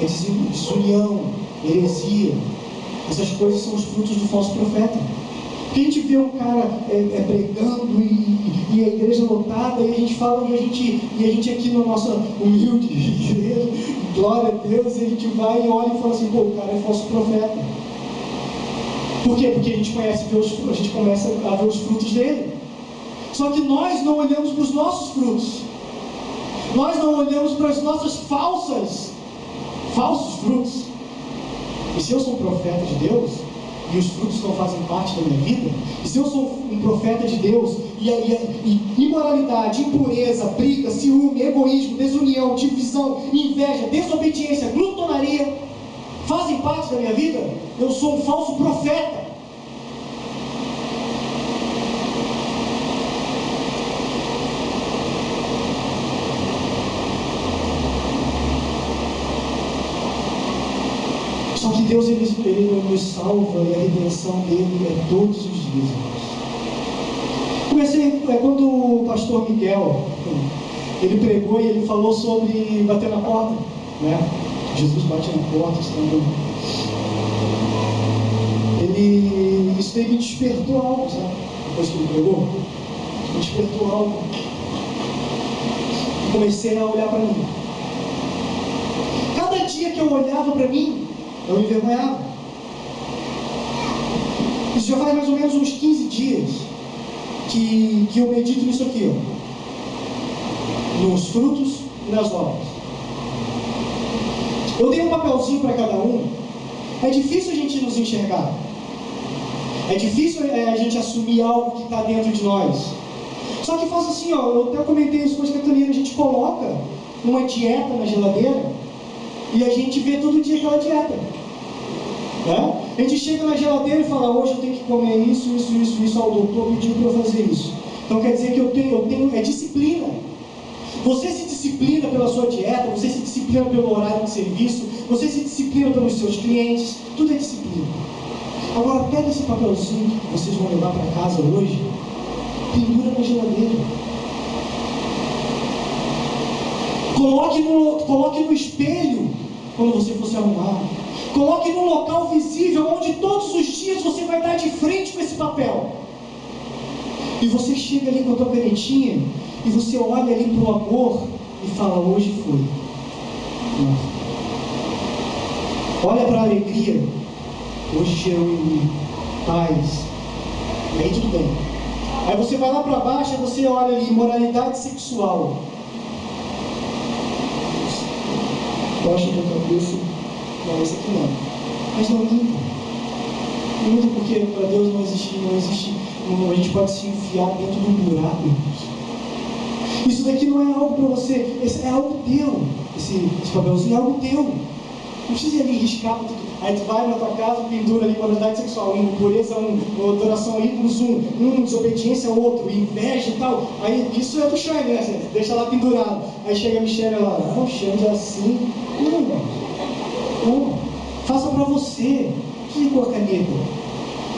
é desunião, heresia. Essas coisas são os frutos do falso profeta. Porque a gente vê um cara pregando e a igreja lotada, e a gente fala, e a gente aqui na nossa humilde igreja, glória a Deus, e a gente vai e olha e fala assim, o cara é falso profeta. Por quê? Porque a gente começa a ver os frutos dele. Só que nós não olhamos para os nossos frutos. Nós não olhamos para as nossas falsos frutos. E se eu sou um profeta de Deus, e os frutos não fazem parte da minha vida, e se eu sou um profeta de Deus, e imoralidade, impureza, briga, ciúme, egoísmo, desunião, divisão, inveja, desobediência, glutonaria, fazem parte da minha vida, eu sou um falso profeta. Só que Deus, ele nos salva, e a redenção dele é todos os dias, irmãos. Quando o pastor Miguel, ele pregou e ele falou sobre bater na porta, né? Jesus bate na porta, isso daí me despertou algo, sabe? Depois que ele pregou, me despertou algo. E comecei a olhar para mim. Cada dia que eu olhava para mim, eu me envergonhava. Isso já faz mais ou menos uns 15 dias que eu medito nisso aqui, nos frutos e nas obras. Eu dei um papelzinho para cada um. É difícil a gente nos enxergar. É difícil a gente assumir algo que está dentro de nós. Só que faz assim, eu até comentei isso com a Catarina, a gente coloca uma dieta na geladeira e a gente vê todo dia aquela dieta. Né? A gente chega na geladeira e fala, hoje eu tenho que comer isso, o doutor pediu para eu fazer isso. Então quer dizer que eu tenho é disciplina. Você se disciplina pela sua dieta, você se disciplina pelo horário de serviço, você se disciplina pelos seus clientes, tudo é disciplina. Agora pega esse papelzinho que vocês vão levar para casa hoje, pendura na geladeira. Coloque no espelho quando você for se arrumar. Coloque num local visível, onde todos os dias você vai estar de frente com esse papel. E você chega ali com a tua canetinha, e você olha ali para o amor, e fala, hoje foi. Olha para a alegria, hoje gerou em mim paz. E aí tudo bem. Aí você vai lá para baixo e você olha ali, imoralidade sexual. Baixa a tua cabeça. Não, esse aqui não. Mas não limpa. Limpa porque para Deus não existe, a gente pode se enfiar dentro de um buraco. Isso daqui não é algo para você, é algo teu. Esse papelzinho é algo teu. Não precisa ir ali riscar tudo. Aí tu vai na tua casa, pendura ali moralidade sexual, impureza, adoração a ídolos, desobediência ao outro, inveja e tal. Aí isso é do Xande, né? Você deixa lá pendurado. Aí chega a Michelle lá, não, Xande é assim. Não. Faça para você. Que com a caneta?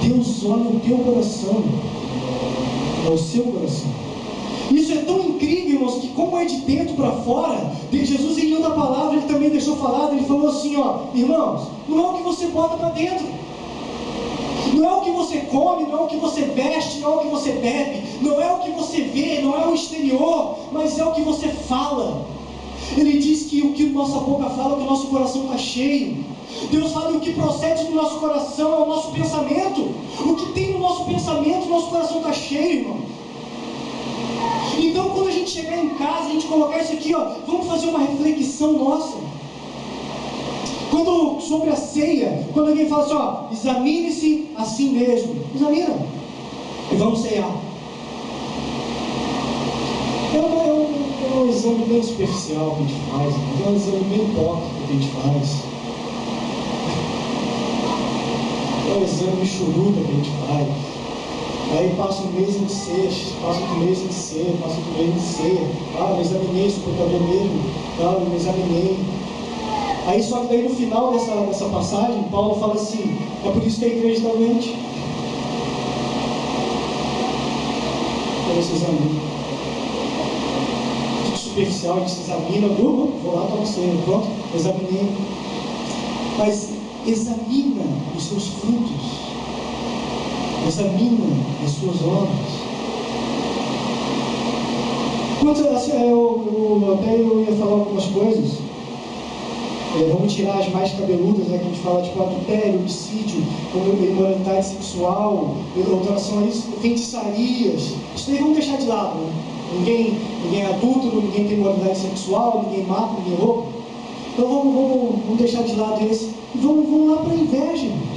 Deus olha o teu coração. É o seu coração. Isso é tão incrível, irmãos, que como é de dentro para fora, Jesus em outra palavra, ele também deixou falado, ele falou assim, ó, irmãos, não é o que você bota para dentro, não é o que você come, não é o que você veste, não é o que você bebe, não é o que você vê, não é o exterior, mas é o que você fala. Ele diz que o que nossa boca fala, o que o nosso coração está cheio. Deus fala que o que procede do nosso coração é o nosso pensamento. O que tem no nosso pensamento, o nosso coração está cheio, irmão. Então, quando a gente chegar em casa, a gente colocar isso aqui, ó, vamos fazer uma reflexão nossa. Quando, sobre a ceia, quando alguém fala assim, ó, examine-se a si mesmo. Examina. E vamos ceiar. É um exame bem superficial que a gente faz. É um exame bem hipócrita que a gente faz. É um exame churuta que a gente faz. Aí passa um mês em ceia, passa outro mês em ceia, passa outro mês em ceia. Ah, eu examinei esse pecador mesmo. Ah, eu examinei. Aí só que daí no final dessa passagem, Paulo fala assim, é por isso que a igreja está doente. Então você examina. Fica superficial, a gente se examina, vou lá para você, pronto, examinei. Mas examina os seus frutos. Examina as suas obras. Assim, eu ia falar algumas coisas. Vamos tirar as mais cabeludas, né, que a gente fala, tipo adultério, homicídio, imoralidade sexual, adoração a isso, feitiçarias. Isso daí vamos deixar de lado, né? Ninguém é adúltero, ninguém tem imoralidade sexual, ninguém mata, ninguém rouba. Então vamos deixar de lado esse. E vamos lá para a inveja, irmãos.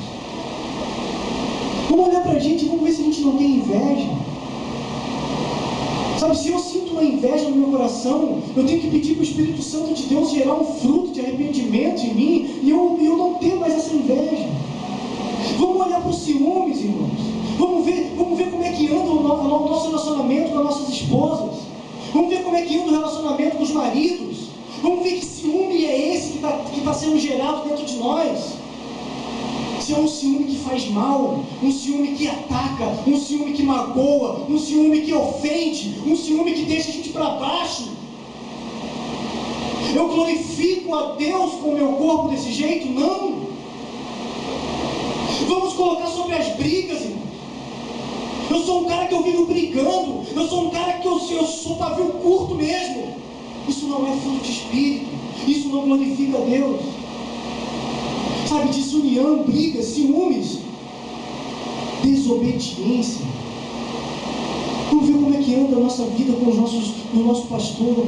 Vamos olhar para a gente e vamos ver se a gente não tem inveja. Sabe, se eu sinto uma inveja no meu coração, eu tenho que pedir para o Espírito Santo de Deus gerar um fruto de arrependimento em mim, e eu não tenho mais essa inveja. Vamos olhar para os ciúmes, irmãos. Vamos ver como é que anda o nosso relacionamento com as nossas esposas. Vamos ver como é que anda o relacionamento com os maridos. Vamos ver que ciúme é esse que está sendo gerado dentro de nós. Se é um ciúme que faz mal, um ciúme que ataca, um ciúme que magoa, um ciúme que ofende, um ciúme que deixa a gente para baixo. Eu glorifico a Deus com o meu corpo desse jeito? Não. Vamos colocar sobre as brigas, irmão. Eu sou um cara que eu vivo brigando, eu sou um cara que eu sou pavio curto mesmo. Isso não é fruto de espírito, isso não glorifica a Deus. Sabe, desunião, brigas, ciúmes, desobediência. Vamos ver como é que anda a nossa vida com o nosso pastor.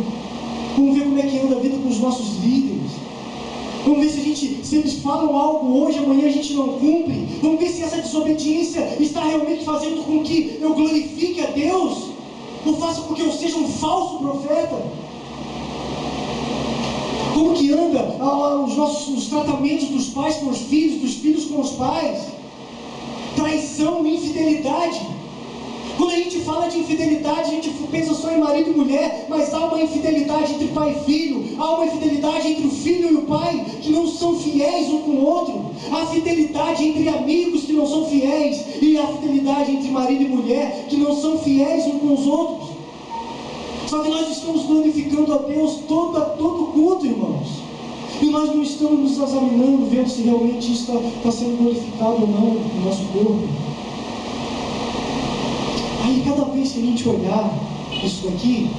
Vamos ver como é que anda a vida com os nossos líderes. Vamos ver se eles falam algo hoje, amanhã a gente não cumpre. Vamos ver se essa desobediência está realmente fazendo com que eu glorifique a Deus, ou faça com que eu seja um falso profeta. Como que anda os tratamentos dos pais com os filhos, dos filhos com os pais? Traição, infidelidade. Quando a gente fala de infidelidade, a gente pensa só em marido e mulher, mas há uma infidelidade entre pai e filho, há uma infidelidade entre o filho e o pai, que não são fiéis um com o outro. Há fidelidade entre amigos que não são fiéis, e há fidelidade entre marido e mulher, que não são fiéis um com os outros. Só que nós estamos glorificando a Deus todo culto, irmãos. E nós não estamos nos examinando, vendo se realmente isso está sendo glorificado ou não no nosso corpo. Aí cada vez que a gente olhar isso daqui,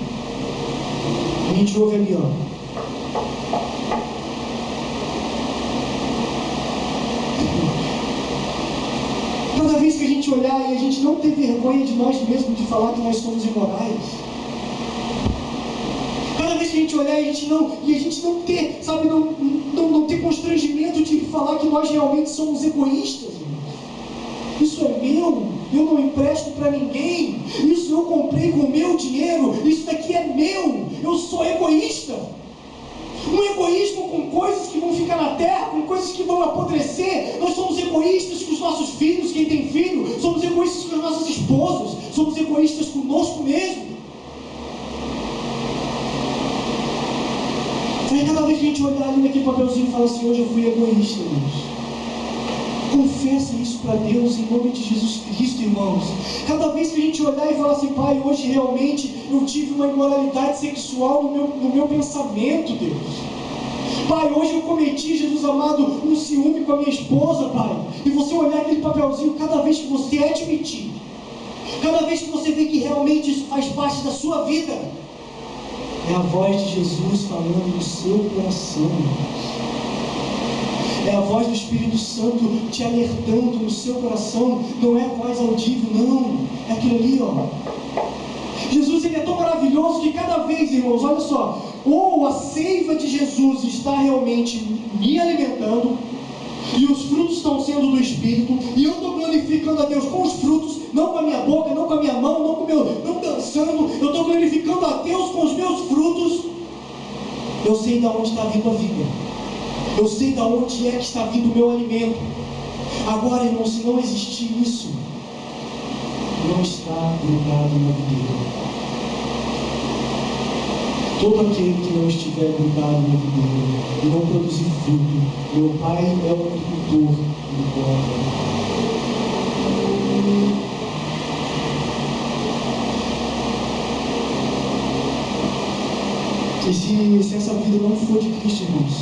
a gente ouve ali, ó. Cada vez que a gente olhar e a gente não ter vergonha de nós mesmos, de falar que nós somos imorais. Cada vez que a gente olhar e a gente não ter, sabe, não ter constrangimento de falar que nós realmente somos egoístas. Isso é meu, eu não empresto para ninguém, isso eu comprei com o meu dinheiro, isso daqui é meu, eu sou egoísta. Um egoísmo com coisas que vão ficar na terra, com coisas que vão apodrecer. Nós somos egoístas com os nossos filhos, quem tem filho, somos egoístas com as nossas esposas, somos egoístas conosco mesmo. Aí cada vez que a gente olhar ali naquele papelzinho e falar assim, hoje eu fui egoísta, irmãos. Confessa isso para Deus em nome de Jesus Cristo, irmãos. Cada vez que a gente olhar e falar assim, Pai, hoje realmente eu tive uma imoralidade sexual no meu pensamento, Deus. Pai, hoje eu cometi, Jesus amado, um ciúme com a minha esposa, Pai. E você olhar aquele papelzinho, cada vez que você admitir, cada vez que você vê que realmente isso faz parte da sua vida, é a voz de Jesus falando no seu coração, irmãos. É a voz do Espírito Santo te alertando no seu coração. Não é voz audível, não. É aquilo ali, ó. Jesus, ele é tão maravilhoso que cada vez, irmãos, olha só, ou a seiva de Jesus está realmente me alimentando, e os frutos estão sendo do Espírito, e eu estou glorificando a Deus com os frutos, não com a minha boca, não com a minha mão, não dançando, eu estou glorificando a Deus com os meus frutos. Eu sei de onde está vindo a vida. Eu sei de onde é que está vindo o meu alimento. Agora, irmão, se não existir isso, não está grudado na videira. Todo aquele que não estiver grudado na videira e não produzir fruto, meu Pai é o agricultor do povo. E se essa vida não for de Cristo, irmãos,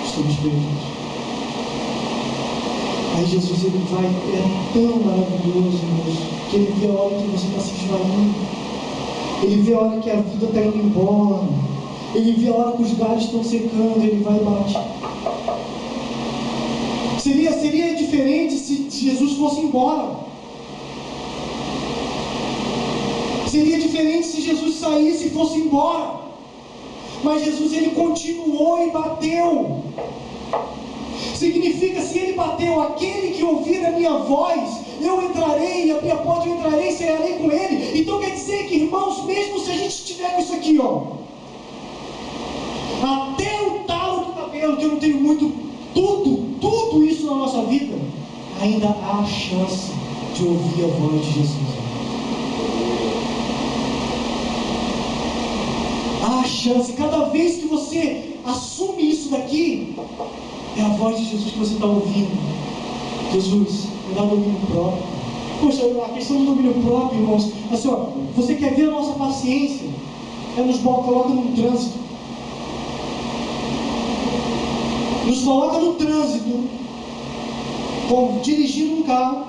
estamos perdidos. Aí Jesus, ele vai, é tão maravilhoso, irmãos, que ele vê a hora que você está se esvaindo, ele vê a hora que a vida está indo embora, ele vê a hora que os galhos estão secando, ele vai e bate. Seria diferente se Jesus fosse embora. Seria diferente se Jesus saísse e fosse embora. Mas Jesus, ele continuou e bateu. Significa, se ele bateu, aquele que ouvir a minha voz, eu entrarei, e a minha porta eu entrarei e cearei com ele. Então quer dizer que, irmãos, mesmo se a gente tiver com isso aqui, ó, até o talo do cabelo, que eu não tenho muito, tudo isso na nossa vida, ainda há a chance de ouvir a voz de Jesus. Há a chance, cada vez que você assume isso daqui, é a voz de Jesus que você está ouvindo. Jesus, me dá domínio próprio. Poxa, a questão do domínio próprio, irmãos, assim, ó, você quer ver a nossa paciência? Nos coloca no trânsito. Nos coloca no trânsito, dirigindo um carro,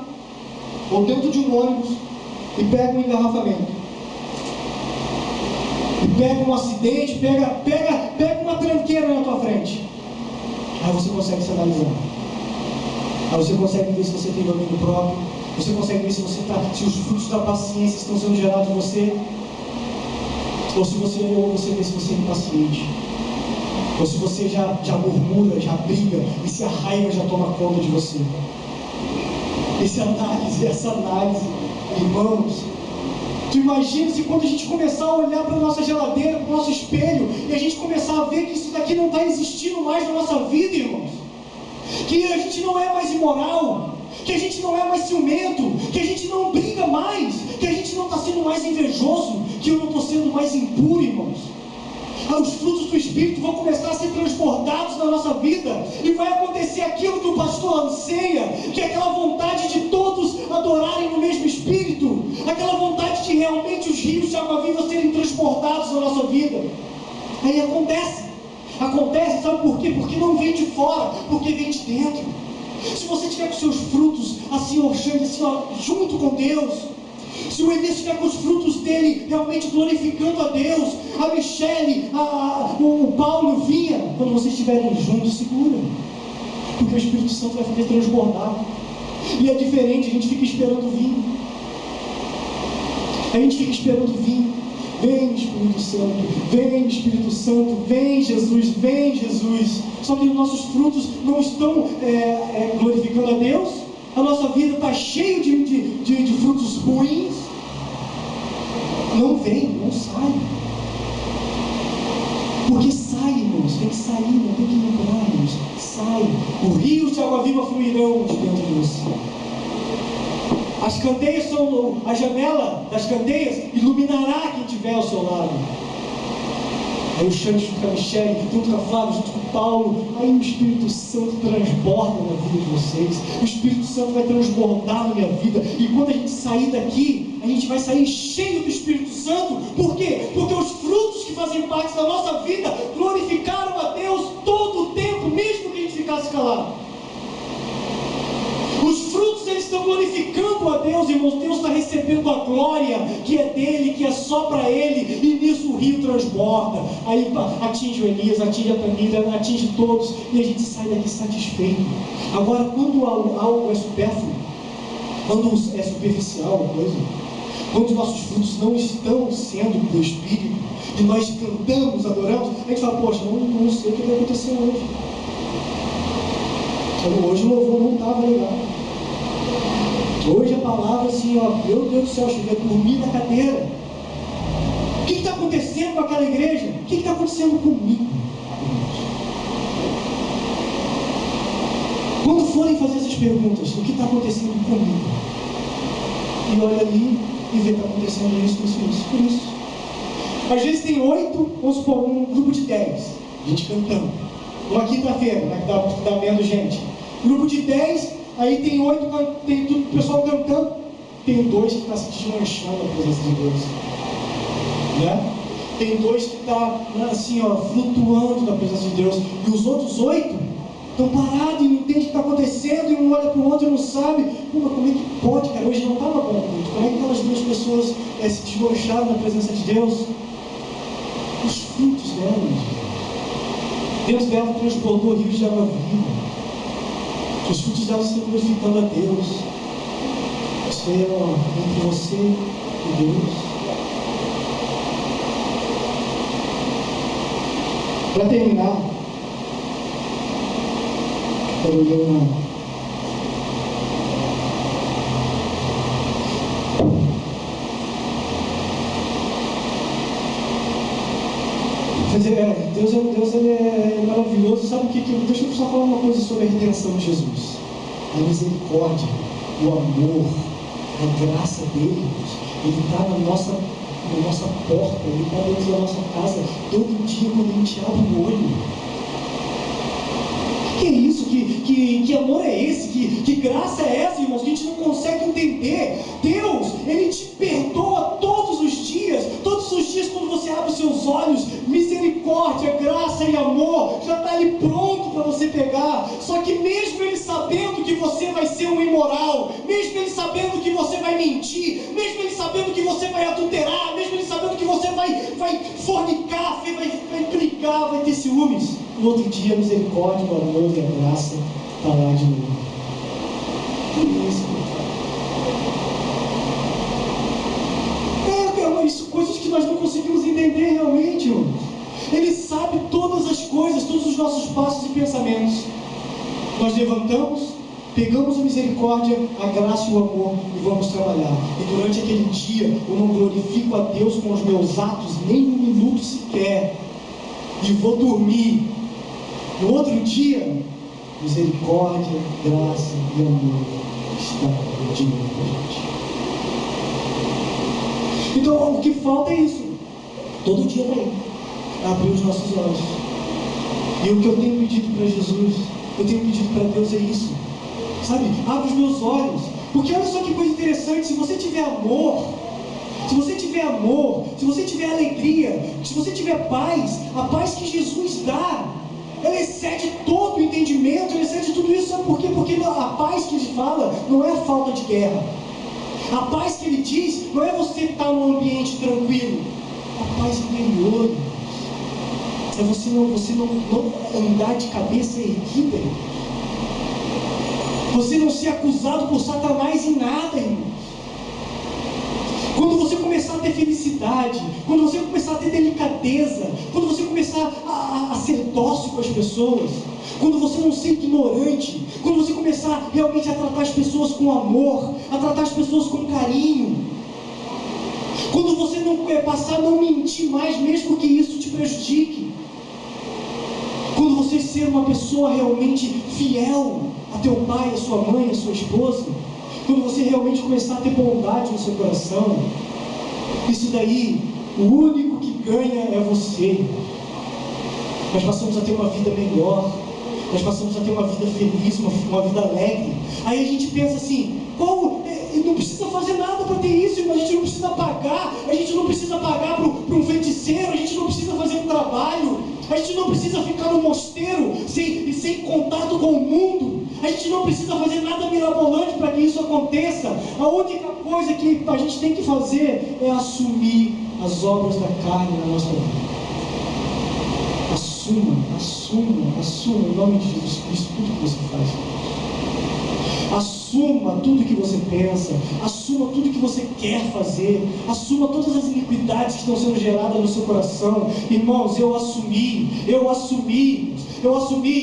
ou dentro de um ônibus, e pega um engarrafamento. E pega um acidente, pega uma tranqueira na tua frente. Aí você consegue se analisar. Aí você consegue ver se você tem domínio próprio. Você consegue ver se os frutos da paciência estão sendo gerados em você. Ou você vê se você é impaciente. Ou se você já murmura, já briga, e se a raiva já toma conta de você. Essa análise, irmãos, tu imagina se quando a gente começar a olhar para a nossa geladeira, para o nosso espelho, e a gente começar a ver que isso daqui não está existindo mais na nossa vida, irmãos. Que a gente não é mais imoral, que a gente não é mais ciumento, que a gente não briga mais, que a gente não está sendo mais invejoso, que eu não estou sendo mais impuro, irmãos. Os frutos do Espírito vão começar a ser transportados na nossa vida, e vai acontecer aquilo que o pastor anseia, que é aquela vontade de todos adorarem no mesmo Espírito, aquela vontade de realmente os rios de água viva serem transportados na nossa vida. Aí acontece, sabe por quê? Porque não vem de fora, porque vem de dentro. Se você tiver com seus frutos assim, orchando, assim, ó, junto com Deus, se o Elias estiver com os frutos dele realmente glorificando a Deus, a Michele, o Paulo, Vinha, quando vocês estiverem juntos, segura, porque o Espírito Santo vai fazer transbordar. E é diferente, a gente fica esperando vir. A gente fica esperando vir. Vem Espírito Santo, vem Espírito Santo, vem Jesus. Só que os nossos frutos não estão glorificando a Deus. A nossa vida está cheia de frutos ruins. Não vem, não sai. Porque sai, irmãos, tem que sair, não tem que entrar, irmãos. Sai. O rio de água viva fluirão de dentro de você. As candeias são, a janela das candeias iluminará quem tiver ao seu lado. Aí o Xande junto com a Michele, junto com a Flávia, junto com o Paulo, aí o Espírito Santo transborda na vida de vocês. O Espírito Santo vai transbordar na minha vida. E quando a gente sair daqui, a gente vai sair cheio do Espírito Santo. Por quê? Porque os frutos que fazem parte da nossa vida glorificaram a Deus todo o tempo, mesmo que a gente ficasse calado. Os frutos, eles estão glorificando a Deus, irmãos. Deus está recebendo a glória que é dele, que é só para ele, e nisso o rio transborda. Aí atinge o Elias, atinge a Tamira, atinge todos, e a gente sai daqui satisfeito. Agora, quando algo é supérfluo, quando é superficial a coisa, quando nossos frutos não estão sendo do Espírito, e nós cantamos, adoramos, a gente fala, poxa, não sei o que vai acontecer hoje. Hoje o louvor não estava legal. Hoje a palavra assim, ó, meu Deus do céu, cheguei a dormir na cadeira. O que está acontecendo com aquela igreja? O que está acontecendo comigo? Quando forem fazer essas perguntas, o que está acontecendo comigo? E olha ali e vê que está acontecendo isso. Por isso. Às vezes tem 8, vamos supor, um grupo de 10, a gente cantando. Uma quinta-feira, né, que dá vendo gente. Grupo de 10, aí tem 8, tem tudo o pessoal cantando. Tem 2 que está se desmanchando a presença de Deus. Né? Tem 2 que está assim, ó, flutuando na presença de Deus. E os outros 8 estão parados e não entendem o que está acontecendo. E um olha para o outro e não sabe. Pô, mas como é que pode, cara? Hoje não estava bom muito. Como é que aquelas 2 pessoas se desmancharam na presença de Deus? Os frutos delas. Deus dela transbordou rios de água viva. Os frutos dela estão glorificando a Deus. Isso é entre você e Deus. Para terminar, quero ler uma. Deus ele é maravilhoso. Sabe o que? Deixa eu só falar uma coisa sobre a redenção de Jesus. A misericórdia, o amor, a graça dele, ele está na nossa porta, ele está dentro da nossa casa todo dia quando a gente abre o olho. Que é isso? Que amor é esse? Que graça é essa, irmãos? Que a gente não consegue entender. Deus, ele te perdoa todos os dias quando você abre os seus olhos. Misericórdia, graça e amor já está ali pronto para você pegar. Só que mesmo ele sabendo que você vai ser um imoral, mesmo ele sabendo que você vai mentir, mesmo ele sabendo que você vai adulterar, mesmo ele sabendo que você vai fornicar, vai brigar, vai ter ciúmes, no outro dia a misericórdia, o amor e a graça está lá de novo. Isso, coisas que nós não conseguimos entender realmente, irmãos. Ele sabe todas as coisas, todos os nossos passos e pensamentos. Nós levantamos, pegamos a misericórdia, a graça e o amor e vamos trabalhar. E durante aquele dia eu não glorifico a Deus com os meus atos nem um minuto sequer, e vou dormir. No outro dia, misericórdia, graça e amor está de novo com a gente. Então o que falta é isso. Todo dia vem abrir os nossos olhos. E o que eu tenho pedido para Jesus, eu tenho pedido para Deus é isso. Sabe? Abre os meus olhos. Porque olha só que coisa interessante. Se você tiver amor, se você tiver alegria, se você tiver paz, a paz que Jesus dá, ela excede todo o entendimento, ela excede tudo isso. Sabe por quê? Porque a paz que ele fala não é a falta de guerra. A paz que ele diz não é você estar num ambiente tranquilo. A paz interior é você não andar de cabeça erguida. Você não ser acusado por Satanás em nada, irmãos. Quando você começar a ter felicidade, quando você começar a ter delicadeza, quando você começar a ser dócil com as pessoas, quando você não ser ignorante, quando você começar realmente a tratar as pessoas com amor, a tratar as pessoas com carinho, quando você não passar a não mentir mais, mesmo que isso te prejudique, quando você ser uma pessoa realmente fiel a teu pai, a sua mãe, a sua esposa, quando você realmente começar a ter bondade no seu coração, isso daí, o único que ganha é você. Nós passamos a ter uma vida melhor, nós passamos a ter uma vida feliz, uma vida alegre. Aí a gente pensa assim, não precisa fazer nada para ter isso, a gente não precisa pagar, a gente não precisa pagar para um feiticeiro, a gente não precisa fazer um trabalho, a gente não precisa ficar no mosteiro sem contato com o mundo, a gente não precisa fazer nada mirabolante para que isso aconteça. A única coisa que a gente tem que fazer é assumir as obras da carne na nossa vida. Assuma em nome de Jesus Cristo tudo que você faz. Assuma tudo que você pensa, assuma tudo que você quer fazer, assuma todas as iniquidades que estão sendo geradas no seu coração. Irmãos, eu assumi,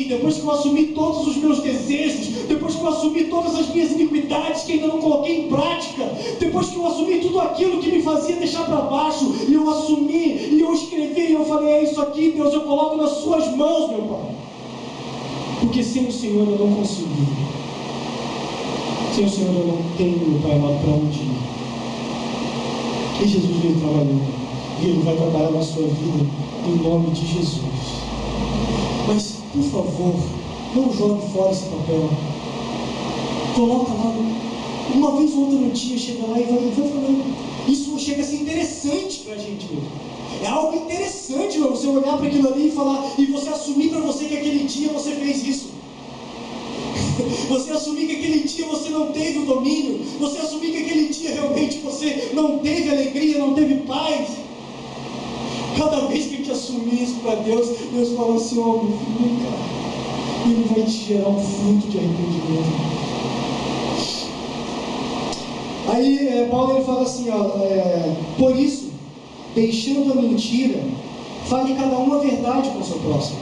depois que eu assumi todos os meus desejos, depois que eu assumi todas as minhas iniquidades que ainda não coloquei em prática, depois que eu assumi tudo aquilo que me fazia deixar para baixo, e eu assumi, e eu escrevi, e eu falei, é isso aqui, Deus, eu coloco nas suas mãos, meu Pai, porque sem o Senhor eu não consigo viver. Sem o Senhor eu não tenho, meu Pai amado, para onde ir. E Jesus veio trabalhando, e Ele vai trabalhar na sua vida, em nome de Jesus. Mas, por favor, não jogue fora esse papel. Coloca lá, uma vez ou outra no dia, chega lá e vai falando. Isso chega a ser interessante para a gente mesmo. É algo interessante você olhar para aquilo ali e falar, e você assumir para você que aquele dia você fez isso. Você assumir que aquele dia você não teve o domínio, você assumir que aquele dia realmente você não teve alegria, não teve paz. Cada vez que a gente assumir isso para Deus, Deus fala assim, ó, meu filho, vem cá. E Ele vai te gerar um fruto de arrependimento. Aí Paulo ele fala assim, ó, por isso, deixando a mentira, fale cada um a verdade com o seu próximo.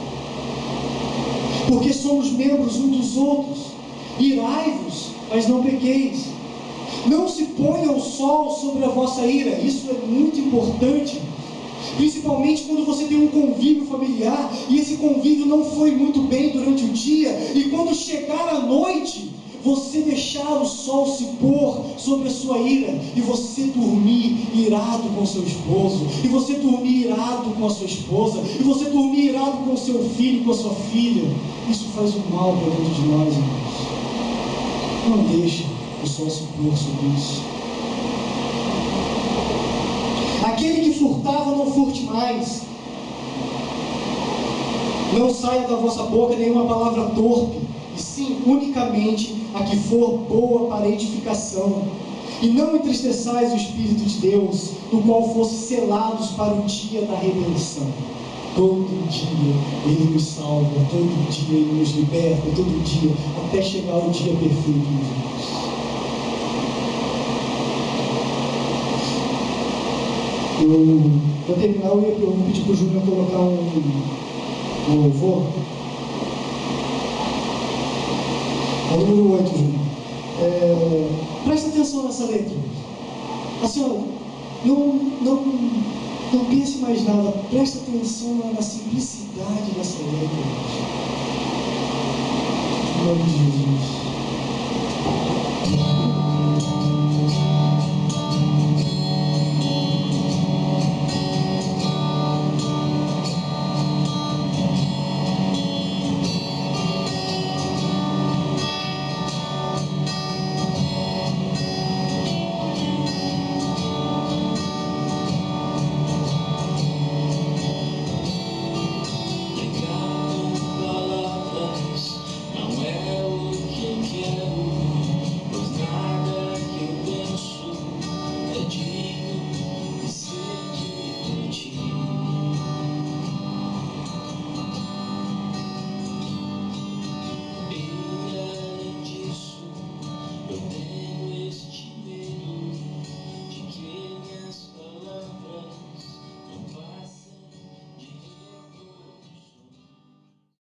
Porque somos membros uns dos outros. Irai-vos, mas não pequeis. Não se ponha o sol sobre a vossa ira. Isso é muito importante, principalmente quando você tem um convívio familiar e esse convívio não foi muito bem durante o dia, e quando chegar a noite, você deixar o sol se pôr sobre a sua ira, e você dormir irado com seu esposo, e você dormir irado com a sua esposa, e você dormir irado com o seu filho, com a sua filha. Isso faz um mal para dentro de nós, irmãos. Não deixe o sol se pôr sobre isso. Aquele que furtava, não furte mais. Não saia da vossa boca nenhuma palavra torpe, e sim unicamente a que for boa para edificação. E não entristeçais o Espírito de Deus, no qual fosse selados para o dia da redenção. Todo dia Ele nos salva, todo dia Ele nos liberta, todo dia, até chegar o dia perfeito, meus irmãos. Para terminar, eu vou pedir para o Júnior colocar um louvor. É o número 8, Júnior. Presta atenção nessa letra. Assim, ó, não pense mais nada. Presta atenção na simplicidade dessa letra. Em nome de Jesus.